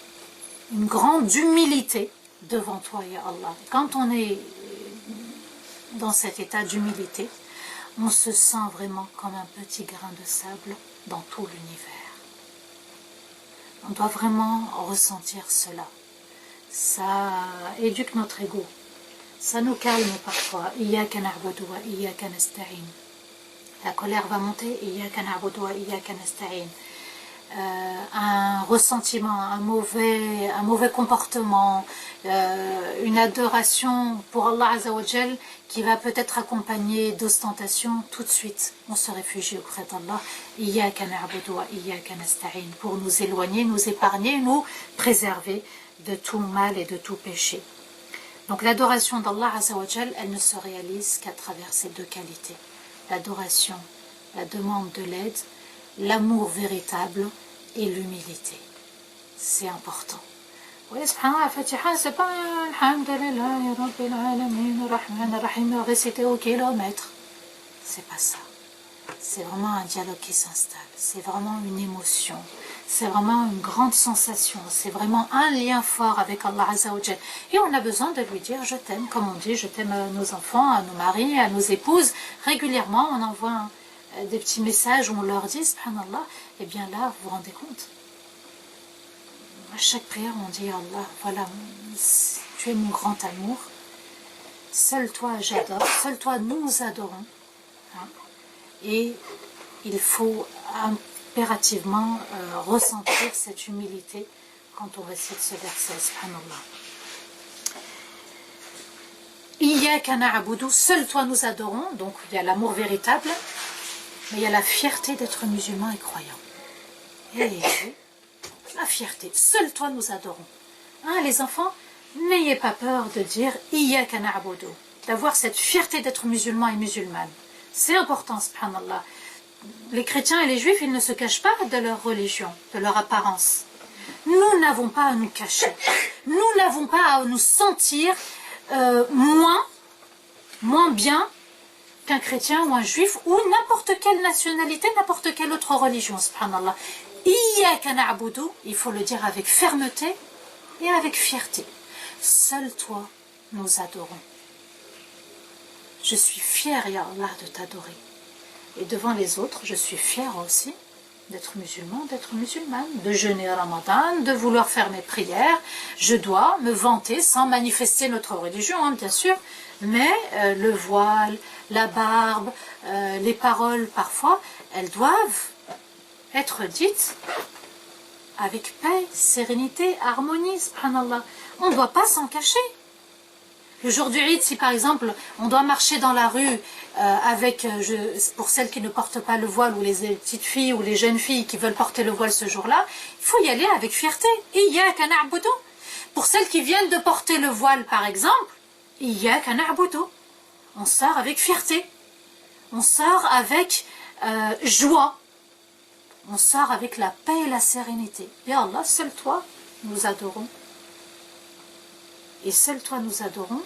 Speaker 1: Une grande humilité devant toi, ya Allah. Quand on est dans cet état d'humilité, on se sent vraiment comme un petit grain de sable dans tout l'univers. On doit vraiment ressentir cela. Ça éduque notre ego. Ça nous calme parfois. Iyaka na'budu wa iyaka nasta'in. La colère va monter. Iyaka na'budu wa iyaka nasta'in. Un ressentiment, un mauvais comportement, une adoration pour Allah Azza wa Jal qui va peut-être accompagner d'ostentation, tout de suite on se réfugie auprès d'Allah. Iyaka na'budu wa iyaka nasta'in, pour nous éloigner, nous épargner, nous préserver de tout mal et de tout péché. Donc l'adoration d'Allah Azza wa Jal, elle ne se réalise qu'à travers ces deux qualités. L'adoration, la demande de l'aide, l'amour véritable et l'humilité. C'est important. Oui, subhanallah, la Fatiha, c'est pas Alhamdulillah, Rabbil Alamin, Rahman, Rahim, réciter au kilomètre. C'est pas ça. C'est vraiment un dialogue qui s'installe. C'est vraiment une émotion. C'est vraiment une grande sensation. C'est vraiment un lien fort avec Allah Azza wa Jal. Et on a besoin de lui dire je t'aime, comme on dit, je t'aime à nos enfants, à nos maris, à nos épouses. Régulièrement, on envoie des petits messages où on leur dit, subhanallah, et bien là, vous vous rendez compte. À chaque prière, on dit, Allah, voilà, tu es mon grand amour. Seul toi, j'adore. Seul toi, nous adorons. Hein? Et il faut impérativement ressentir cette humilité quand on récite ce verset, subhanallah. Iyaka na'budu, seul toi nous adorons. Donc il y a l'amour véritable, mais il y a la fierté d'être musulman et croyant. Et la fierté, seul toi nous adorons. Hein, les enfants, n'ayez pas peur de dire Iyaka na'budu, d'avoir cette fierté d'être musulman et musulmane. C'est important, subhanallah. Les chrétiens et les juifs, ils ne se cachent pas de leur religion, de leur apparence. Nous n'avons pas à nous cacher. Nous n'avons pas à nous sentir moins bien qu'un chrétien ou un juif ou n'importe quelle nationalité, n'importe quelle autre religion, subhanallah. Iyaka na'budu, il faut le dire avec fermeté et avec fierté. Seul toi, nous adorons. Je suis fière, ya Allah, de t'adorer. Et devant les autres, je suis fière aussi d'être musulman, d'être musulmane, de jeûner Ramadan, de vouloir faire mes prières. Je dois me vanter sans manifester notre religion, hein, bien sûr, mais le voile, la barbe, les paroles parfois, elles doivent être dites avec paix, sérénité, harmonie, subhanallah. On ne doit pas s'en cacher. Le jour du Eid, si par exemple on doit marcher dans la rue pour celles qui ne portent pas le voile, ou les petites filles ou les jeunes filles qui veulent porter le voile ce jour-là, il faut y aller avec fierté. Iyyaka na'budu. Pour celles qui viennent de porter le voile par exemple, Iyyaka na'budu. On sort avec fierté. On sort avec joie. On sort avec la paix et la sérénité. Ya Allah, seul toi nous adorons. Et seul toi nous adorons.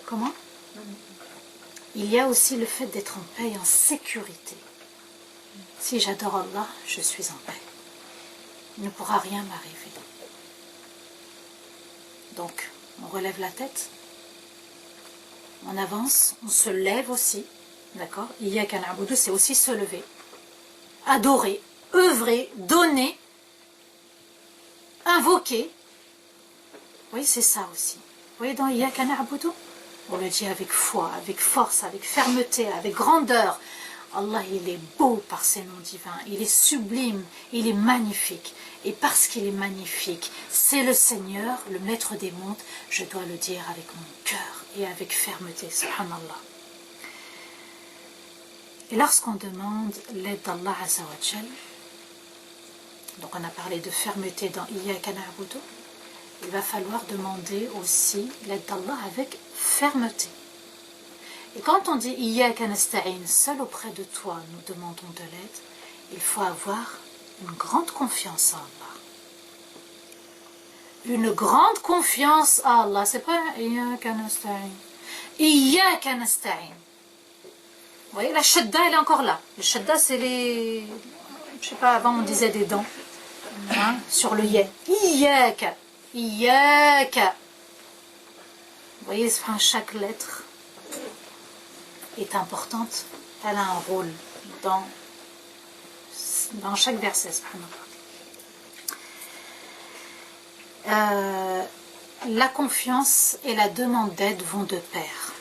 Speaker 1: Comment? Il y a aussi le fait d'être en paix et en sécurité. Si j'adore Allah, je suis en paix. Il ne pourra rien m'arriver. Donc, on relève la tête, on avance, on se lève aussi. D'accord? Iyyaka na'budu, c'est aussi se lever. Adorer, œuvrer, donner, invoquer. Oui, c'est ça aussi. Vous voyez, dans Iyyaka na'budu, on le dit avec foi, avec force, avec fermeté, avec grandeur. Allah, il est beau par ses noms divins, il est sublime, il est magnifique. Et parce qu'il est magnifique, c'est le Seigneur, le maître des mondes, je dois le dire avec mon cœur et avec fermeté, subhanallah. Et lorsqu'on demande l'aide d'Allah Azza wa Jal, donc on a parlé de fermeté dans Iyyaka na'budu, il va falloir demander aussi l'aide d'Allah avec fermeté. Et quand on dit Iyyaka nasta'in, seul auprès de toi nous demandons de l'aide, il faut avoir une grande confiance à Allah. Une grande confiance à Allah. C'est pas Iyyaka nasta'in. Iyyaka nasta'in. Vous voyez, la shadda, elle est encore là. Le shadda, c'est les... Je sais pas, avant on disait des dents. Hein, sur le yé. Iyyaka. Iyyaka. Vous voyez, chaque lettre est importante. Elle a un rôle dans chaque verset. La confiance et la demande d'aide vont de pair.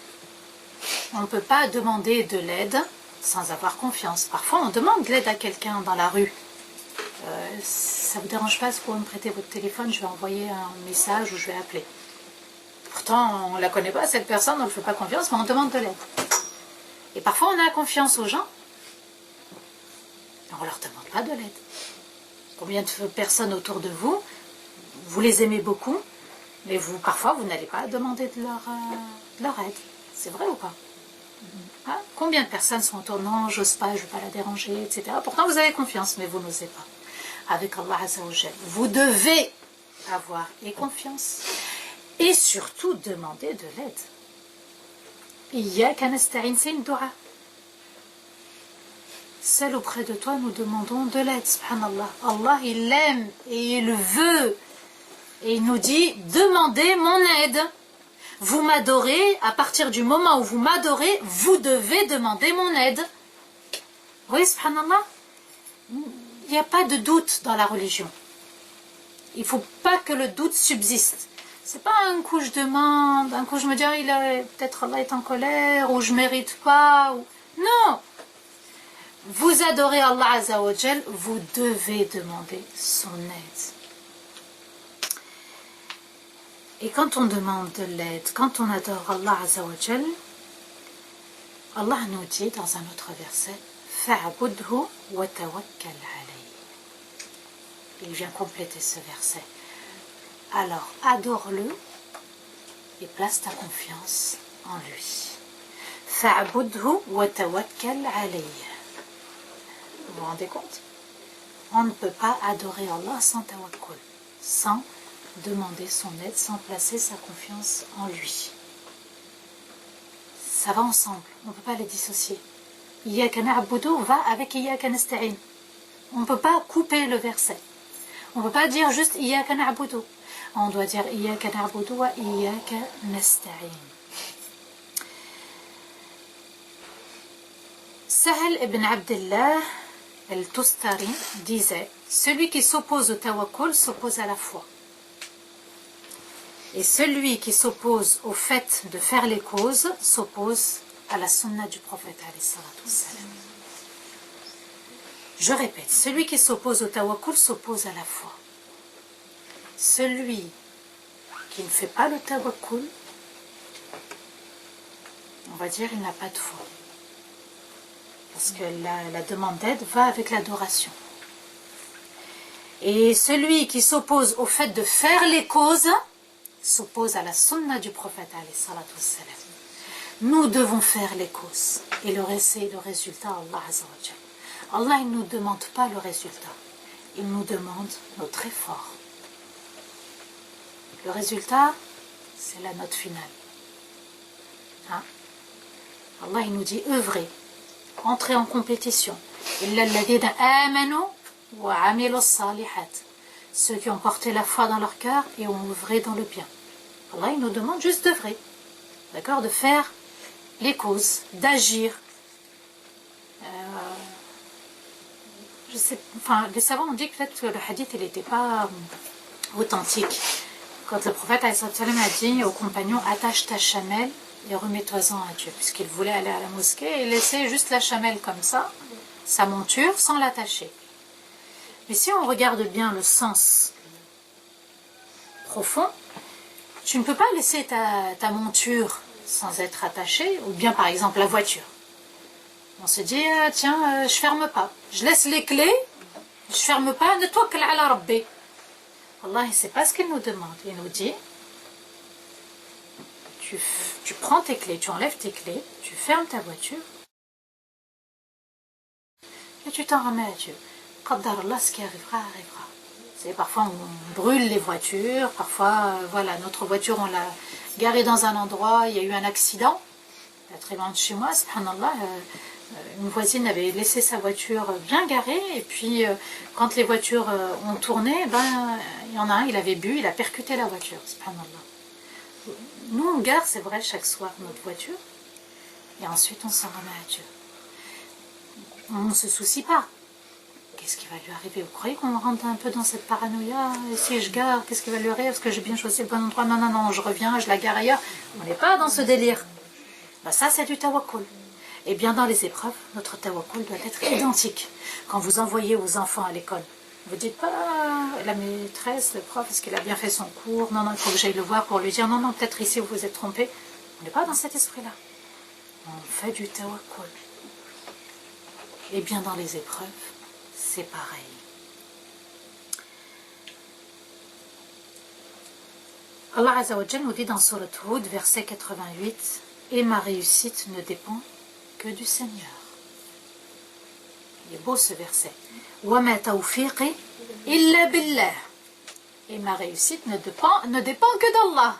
Speaker 1: On ne peut pas demander de l'aide sans avoir confiance. Parfois, on demande de l'aide à quelqu'un dans la rue. Ça ne vous dérange pas, si vous me prêtez votre téléphone, je vais envoyer un message ou je vais appeler. Pourtant, on ne la connaît pas, cette personne, on ne fait pas confiance, mais on demande de l'aide. Et parfois, on a confiance aux gens. On ne leur demande pas de l'aide. Combien de personnes autour de vous, vous les aimez beaucoup, mais parfois, vous n'allez pas demander de leur aide. C'est vrai ou pas? Hein? Combien de personnes sont autour? Non, j'ose pas, je ne veux pas la déranger, etc. Pourtant, vous avez confiance, mais vous n'osez pas. Avec Allah Azza wa Jal, vous devez avoir et confiance et surtout demander de l'aide. Iyyaka nasta'in, c'est une dua. Seul auprès de toi, nous demandons de l'aide, subhanallah. Allah, il l'aime et il veut. Et il nous dit, demandez mon aide. Vous m'adorez, à partir du moment où vous m'adorez, vous devez demander mon aide. Vous voyez, subhanallah, il n'y a pas de doute dans la religion. Il ne faut pas que le doute subsiste. C'est pas un coup je demande, un coup je me dis, peut-être Allah est en colère, ou je ne mérite pas. Non! Vous adorez Allah Azza wa Jal, vous devez demander son aide. Et quand on demande de l'aide, quand on adore Allah Azza wa Jal, Allah nous dit dans un autre verset, fa'budhu wa tawakkal alayhi. Il vient compléter ce verset. Alors, adore-le et place ta confiance en lui. Fa'budhu wa tawakkal alayhi. Vous vous rendez compte? On ne peut pas adorer Allah sans tawakkul, sans demander son aide, sans placer sa confiance en lui. Ça va ensemble, on ne peut pas les dissocier. Iyyaka na'budu va avec Iyyaka nasta'in. On ne peut pas couper le verset. On ne peut pas dire juste Iyyaka na'budu. On doit dire Iyyaka na'budu wa Iyyaka nasta'in. Sahel ibn Abdullah al-Tustari disait, celui qui s'oppose au tawakkul s'oppose à la foi. Et celui qui s'oppose au fait de faire les causes s'oppose à la sunna du prophète. Je répète, celui qui s'oppose au tawakkul s'oppose à la foi. Celui qui ne fait pas le tawakkul, on va dire, il n'a pas de foi. Parce que la demande d'aide va avec l'adoration. Et celui qui s'oppose au fait de faire les causes s'oppose à la sunna du prophète. Nous devons faire les causes et le résultat, Allah Azza wa Jal. Allah, il ne nous demande pas le résultat, il nous demande notre effort. Le résultat, c'est la note finale. Hein? Allah, il nous dit œuvrez, entrez en compétition. Illa alladhina amanu wa amilu salihat. Ceux qui ont porté la foi dans leur cœur et ont œuvré dans le bien. Allah, il nous demande juste d'œuvrer, d'accord, de faire les causes, d'agir. Je sais, enfin, les savants ont dit que peut-être que le hadith il n'était pas authentique. Quand le prophète a dit aux compagnons, attache ta chamelle et remets-toi-en à Dieu, puisqu'il voulait aller à la mosquée et laisser juste la chamelle comme ça, sa monture, sans l'attacher. Mais si on regarde bien le sens profond, tu ne peux pas laisser ta monture sans être attachée, ou bien par exemple la voiture. On se dit, tiens, je ferme pas. Je laisse les clés, je ferme pas, natawakkal ala rabbi. Allah, c'est pas ce qu'il nous demande. Il nous dit, tu prends tes clés, tu enlèves tes clés, tu fermes ta voiture, et tu t'en remets à Dieu. Qaddar Allah, ce qui arrivera, arrivera. C'est, parfois on brûle les voitures, parfois, voilà, notre voiture, on l'a garée dans un endroit, il y a eu un accident, pas très loin de chez moi, subhanallah, une voisine avait laissé sa voiture bien garée, et puis quand les voitures ont tourné, ben, il y en a un, il avait bu, il a percuté la voiture, subhanallah. Nous, on gare, c'est vrai, chaque soir notre voiture, et ensuite on s'en remet à Dieu. On ne se soucie pas. Qu'est-ce qui va lui arriver? Vous croyez qu'on rentre un peu dans cette paranoïa? Et si je gare, qu'est-ce qui va lui arriver? Est-ce que j'ai bien choisi le bon endroit? Non, non, non, je reviens, je la gare ailleurs. On n'est pas dans ce délire. Ben, ça, c'est du tawakkul. Et bien dans les épreuves, notre tawakkul doit être identique. Quand vous envoyez vos enfants à l'école, vous ne dites pas la maîtresse, le prof, est-ce qu'il a bien fait son cours? Non, non, il faut que j'aille le voir pour lui dire non, non, peut-être ici vous vous êtes trompé. On n'est pas dans cet esprit-là. On fait du tawakkul. Et bien dans les épreuves, c'est pareil. Allah Azza wa Jalla nous dit dans Surat Hud, verset 88, et ma réussite ne dépend que du Seigneur. Il est beau ce verset. وَمَا تَوْفِيقِ إِلَّا بِاللَّهِ. Et ma réussite ne dépend que d'Allah.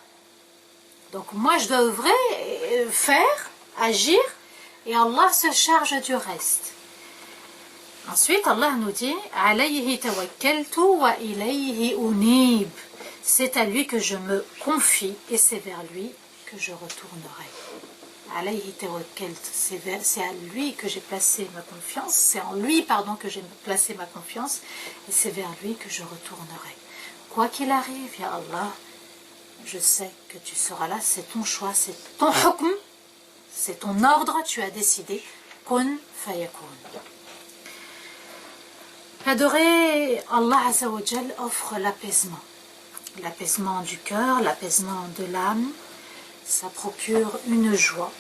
Speaker 1: Donc moi je dois œuvrer, faire, agir, et Allah se charge du reste. Ensuite Allah nous dit عَلَيْهِ تَوَكَّلْتُ وَإِلَيْهِ أُنِيبُ. C'est à lui que je me confie et c'est vers lui que je retournerai. Alayhi tawakkalt, c'est à lui que j'ai placé ma confiance, c'est en lui, pardon, que j'ai placé ma confiance, et c'est vers lui que je retournerai. Quoi qu'il arrive, ya Allah, je sais que tu seras là, c'est ton choix, c'est ton hukm, c'est ton ordre, tu as décidé, kun fayakun. Adorer Allah Azza wa Jal offre l'apaisement. L'apaisement du cœur, l'apaisement de l'âme, ça procure une joie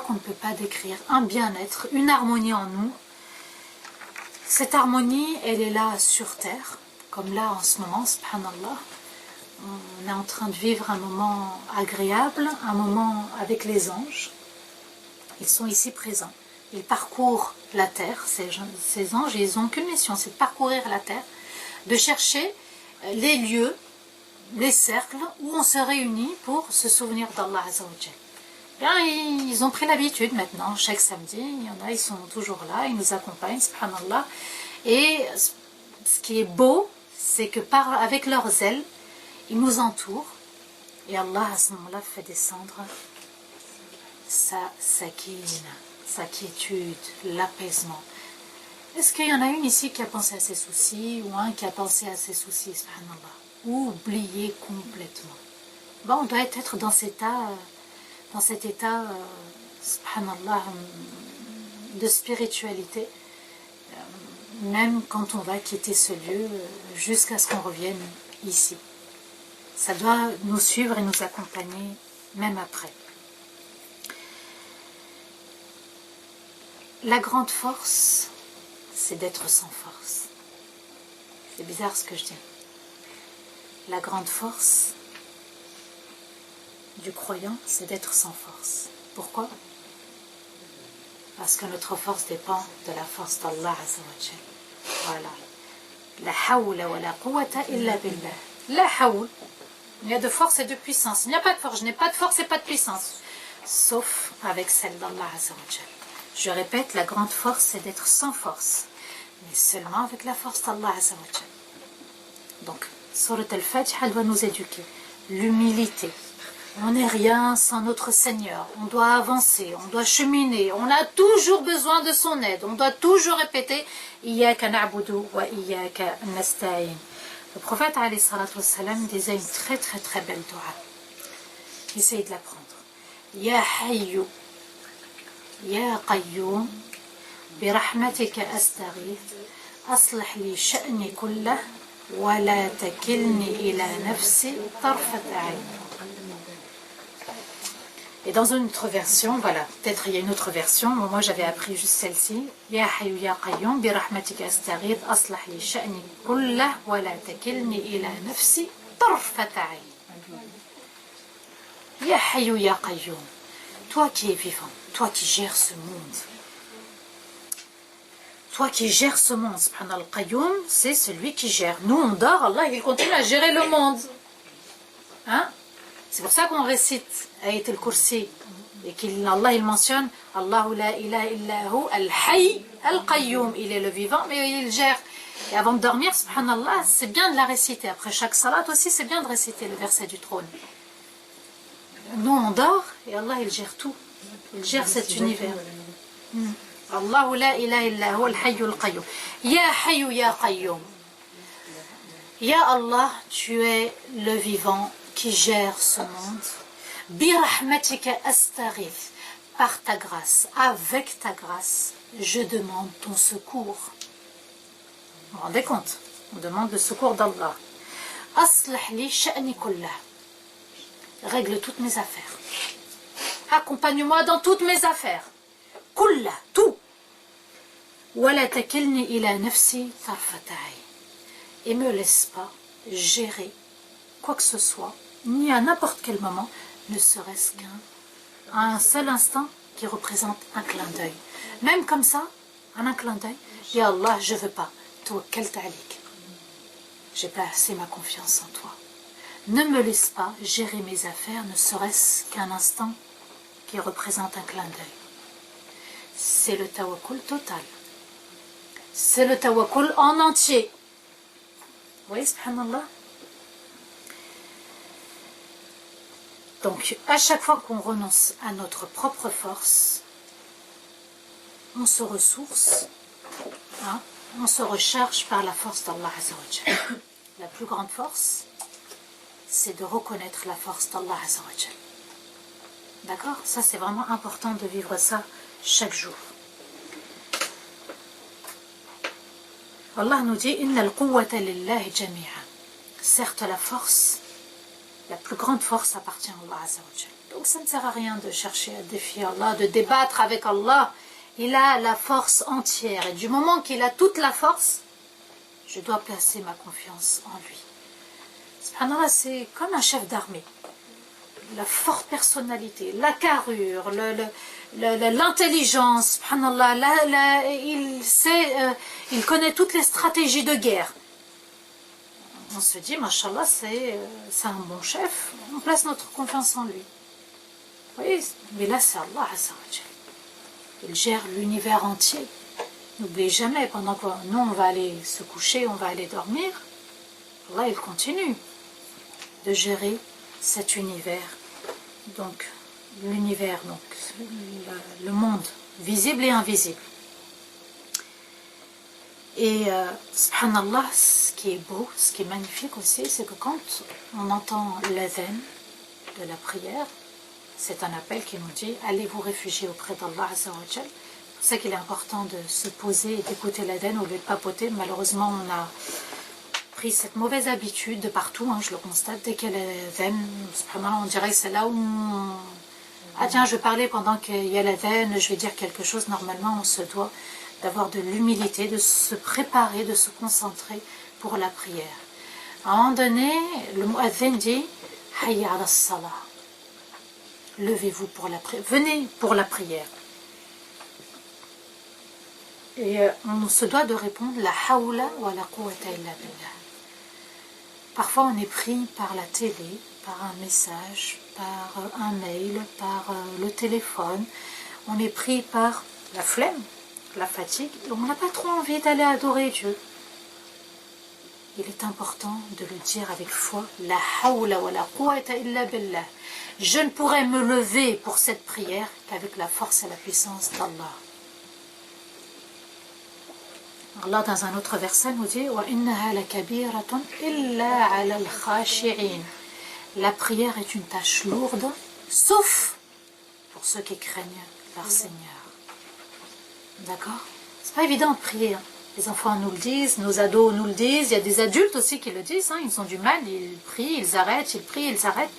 Speaker 1: qu'on ne peut pas décrire, un bien-être, une harmonie en nous. Cette harmonie, elle est là sur terre, comme là en ce moment, subhanallah. On est en train de vivre un moment agréable, un moment avec les anges. Ils sont ici présents. Ils parcourent la terre, ces anges, ils n'ont qu'une mission, c'est de parcourir la terre, de chercher les lieux, les cercles où on se réunit pour se souvenir d'Allah Azza wa Jal. Bien, ils ont pris l'habitude maintenant, chaque samedi, il y en a, ils sont toujours là, ils nous accompagnent, subhanallah. Et ce qui est beau, c'est que avec leurs ailes, ils nous entourent, et Allah à ce moment-là fait descendre sa sakina, sa quiétude, l'apaisement. Est-ce qu'il y en a une ici qui a pensé à ses soucis ou un qui a pensé à ses soucis, subhanallah, ou oublié complètement? Bon, on doit être dans cet état, subhanallah, de spiritualité, même quand on va quitter ce lieu, jusqu'à ce qu'on revienne ici. Ça doit nous suivre et nous accompagner même après. La grande force, c'est d'être sans force. C'est bizarre ce que je dis. La grande force du croyant, c'est d'être sans force. Pourquoi? Parce que notre force dépend de la force d'Allah Azza wa Jal. Voilà. La hawla wa la quwwata illa billah. La hawl, il y a de force et de puissance. Il n'y a pas de force, je n'ai pas de force et pas de puissance. Sauf avec celle d'Allah Azza wa Jal. Je répète, la grande force, c'est d'être sans force. Mais seulement avec la force d'Allah Azza wa Jal. Donc, Surat al-Fatiha doit nous éduquer. L'humilité. On n'est rien sans notre Seigneur. On doit avancer, on doit cheminer. On a toujours besoin de son aide. On doit toujours répéter Iyaka na'budu wa iyaka nasta'in. Le prophète alayhi salatu wassalam disait une très très très belle dua. Essayez de l'apprendre. Ya hayyu, ya qayyum, bi rahmatika astaghith, aslih li sha'ni kullah, wa la takilni ila nafsi tarfat 'ayn. Et dans une autre version, voilà, peut-être il y a une autre version, mais moi j'avais appris juste celle-ci. Ya hayyu ya qayyum bi rahmatika astaghith aslih li sha'ni kullah wa la takilni ila nafsi tarfat 'ayn. Ya hayyu ya qayyum, toi qui es vivant, toi qui gères ce monde. Toi qui gères ce monde, subhanallah, al-qayyum, c'est celui qui gère. Nous on dort, Allah il continue à gérer le monde. Hein? C'est pour ça qu'on récite Ayat al-Kursi et qu'Allah il mentionne Allahu la ilaha illahu al-hayy al-qayyum, il est le vivant mais il gère. Et avant de dormir, subhanallah, c'est bien de la réciter. Après chaque salat aussi, c'est bien de réciter le verset du trône. Nous on dort et Allah il gère tout. Il gère cet univers. Allahu la ilaha illahu al-hayy al-qayyum. Ya hayyu ya qayyum. Ya Allah, tu es le vivant qui gère ce monde. Bi rahmatika astaghith, par ta grâce, avec ta grâce, je demande ton secours. Vous vous rendez compte? On demande le secours d'Allah. Aslih li sha'ni kullah. Règle toutes mes affaires. Accompagne-moi dans toutes mes affaires. Kullah, tout. Wa la takilni ila nafsi tarfat 'ayn. Et me laisse pas gérer quoi que ce soit, ni à n'importe quel moment, ne serait-ce qu'un seul instant qui représente un clin d'œil. Même comme ça, en un clin d'œil, Ya Allah, je veux pas. Tawakkaltu alayk. J'ai placé ma confiance en toi. Ne me laisse pas gérer mes affaires, ne serait-ce qu'un instant qui représente un clin d'œil. C'est le tawakkul total. C'est le tawakkul en entier. Vous voyez, subhanallah. Donc, à chaque fois qu'on renonce à notre propre force, on se ressource, hein, on se recharge par la force d'Allah Azza wa Jal. La plus grande force, c'est de reconnaître la force d'Allah Azza wa Jal. D'accord? Ça, c'est vraiment important de vivre ça chaque jour. Allah nous dit « Inna al-quwwata lillahi jami'a » Certes, la force, la plus grande force appartient à Allah Azza wa Jal. Donc ça ne sert à rien de chercher à défier Allah, de débattre avec Allah. Il a la force entière. Et du moment qu'il a toute la force, je dois placer ma confiance en lui. Subhanallah, c'est comme un chef d'armée. La forte personnalité, la carrure, l'intelligence, subhanallah, il connaît toutes les stratégies de guerre. On se dit, mashallah, c'est un bon chef, on place notre confiance en lui. Oui, mais là c'est Allah Azza wa Jal. Il gère l'univers entier. N'oubliez jamais, pendant que nous on va aller se coucher, on va aller dormir, Allah il continue de gérer cet univers. Donc, l'univers, donc le monde visible et invisible. Et subhanallah, ce qui est beau, ce qui est magnifique aussi, c'est que quand on entend l'adhan de la prière, c'est un appel qui nous dit allez vous réfugier auprès d'Allah Azza wa Jal. C'est pour ça qu'il est important de se poser et d'écouter l'adhan au lieu de papoter. Malheureusement, on a pris cette mauvaise habitude de partout, je le constate, dès qu'il y a l'adhan, on dirait que c'est là où ah tiens, je vais parler pendant qu'il y a l'adhan, je vais dire quelque chose. Normalement, on se doit d'avoir de l'humilité, de se préparer, de se concentrer pour la prière. À un moment donné, le mu'adhin dit hayya ala salah. Levez-vous pour la prière, venez pour la prière. Et on se doit de répondre la hawla wa la quwwata illa billah. Parfois on est pris par la télé, par un message, par un mail, par le téléphone. On est pris par la flemme, la fatigue, et on n'a pas trop envie d'aller adorer Dieu. Il est important de le dire avec foi, la hawla wa la quwwata illa billah. Je ne pourrai me lever pour cette prière qu'avec la force et la puissance d'Allah. Allah dans un autre verset nous dit وَإِنَّهَا لَكَبِيرَةٌ إِلَّا عَلَى الْخَاشِعِينَ. La prière est une tâche lourde, sauf pour ceux qui craignent leur Seigneur. D'accord? C'est pas évident de prier. Les enfants nous le disent, nos ados nous le disent, il y a des adultes aussi qui le disent, ils ont du mal, ils prient, ils arrêtent, ils prient, ils arrêtent.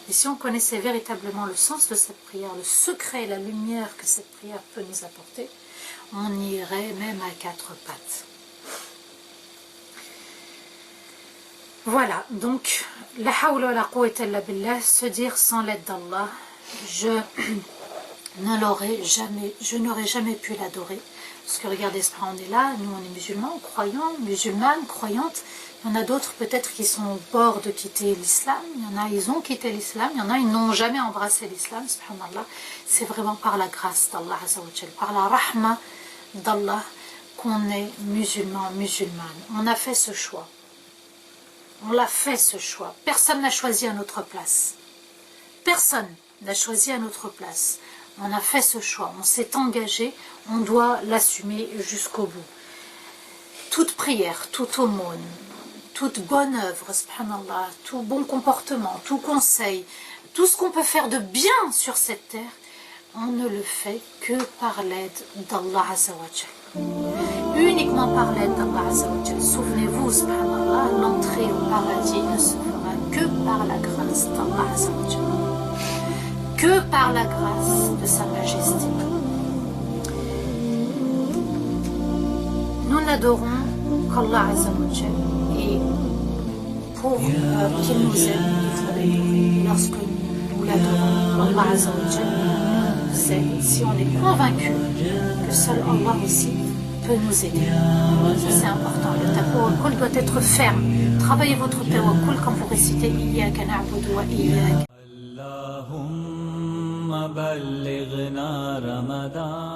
Speaker 1: Et si on connaissait véritablement le sens de cette prière, le secret, la lumière que cette prière peut nous apporter, on irait même à quatre pattes. Voilà, donc, la hawla wa la quwwata illa billah, se dire sans l'aide d'Allah, je n'aurais jamais pu l'adorer. Parce que regardez, on est là, nous on est musulmans, croyants, musulmanes, croyantes. Il y en a d'autres peut-être qui sont au bord de quitter l'islam. Il y en a, ils ont quitté l'islam. Il y en a, ils n'ont jamais embrassé l'islam. Subhanallah. C'est vraiment par la grâce d'Allah Azza wa Jal, par la rahma d'Allah qu'on est musulman, musulmane. On a fait ce choix. On l'a fait ce choix. Personne n'a choisi à notre place. Personne n'a choisi à notre place. On a fait ce choix, on s'est engagé, on doit l'assumer jusqu'au bout. Toute prière, toute aumône, toute bonne œuvre, subhanallah, tout bon comportement, tout conseil, tout ce qu'on peut faire de bien sur cette terre, on ne le fait que par l'aide d'Allah Azza wa Jal. Uniquement par l'aide d'Allah Azza wa Jal. Souvenez-vous, subhanallah, l'entrée au paradis ne se fera que par la grâce d'Allah Azza wa Jal. Que par la grâce de sa majesté. Nous n'adorons qu'Allah Azza wa Jal, et pour qu'il nous aide, il faut l'adorer. Lorsque nous l'adorons, Allah Azza wa Jal nous aide, si on est convaincu que seul Allah aussi peut nous aider. Ça c'est important. Le tawakkul doit être ferme. Travaillez votre tawakkul quand vous récitez Iyyaka na'budu wa iyyaka.
Speaker 2: بلغنا رمضان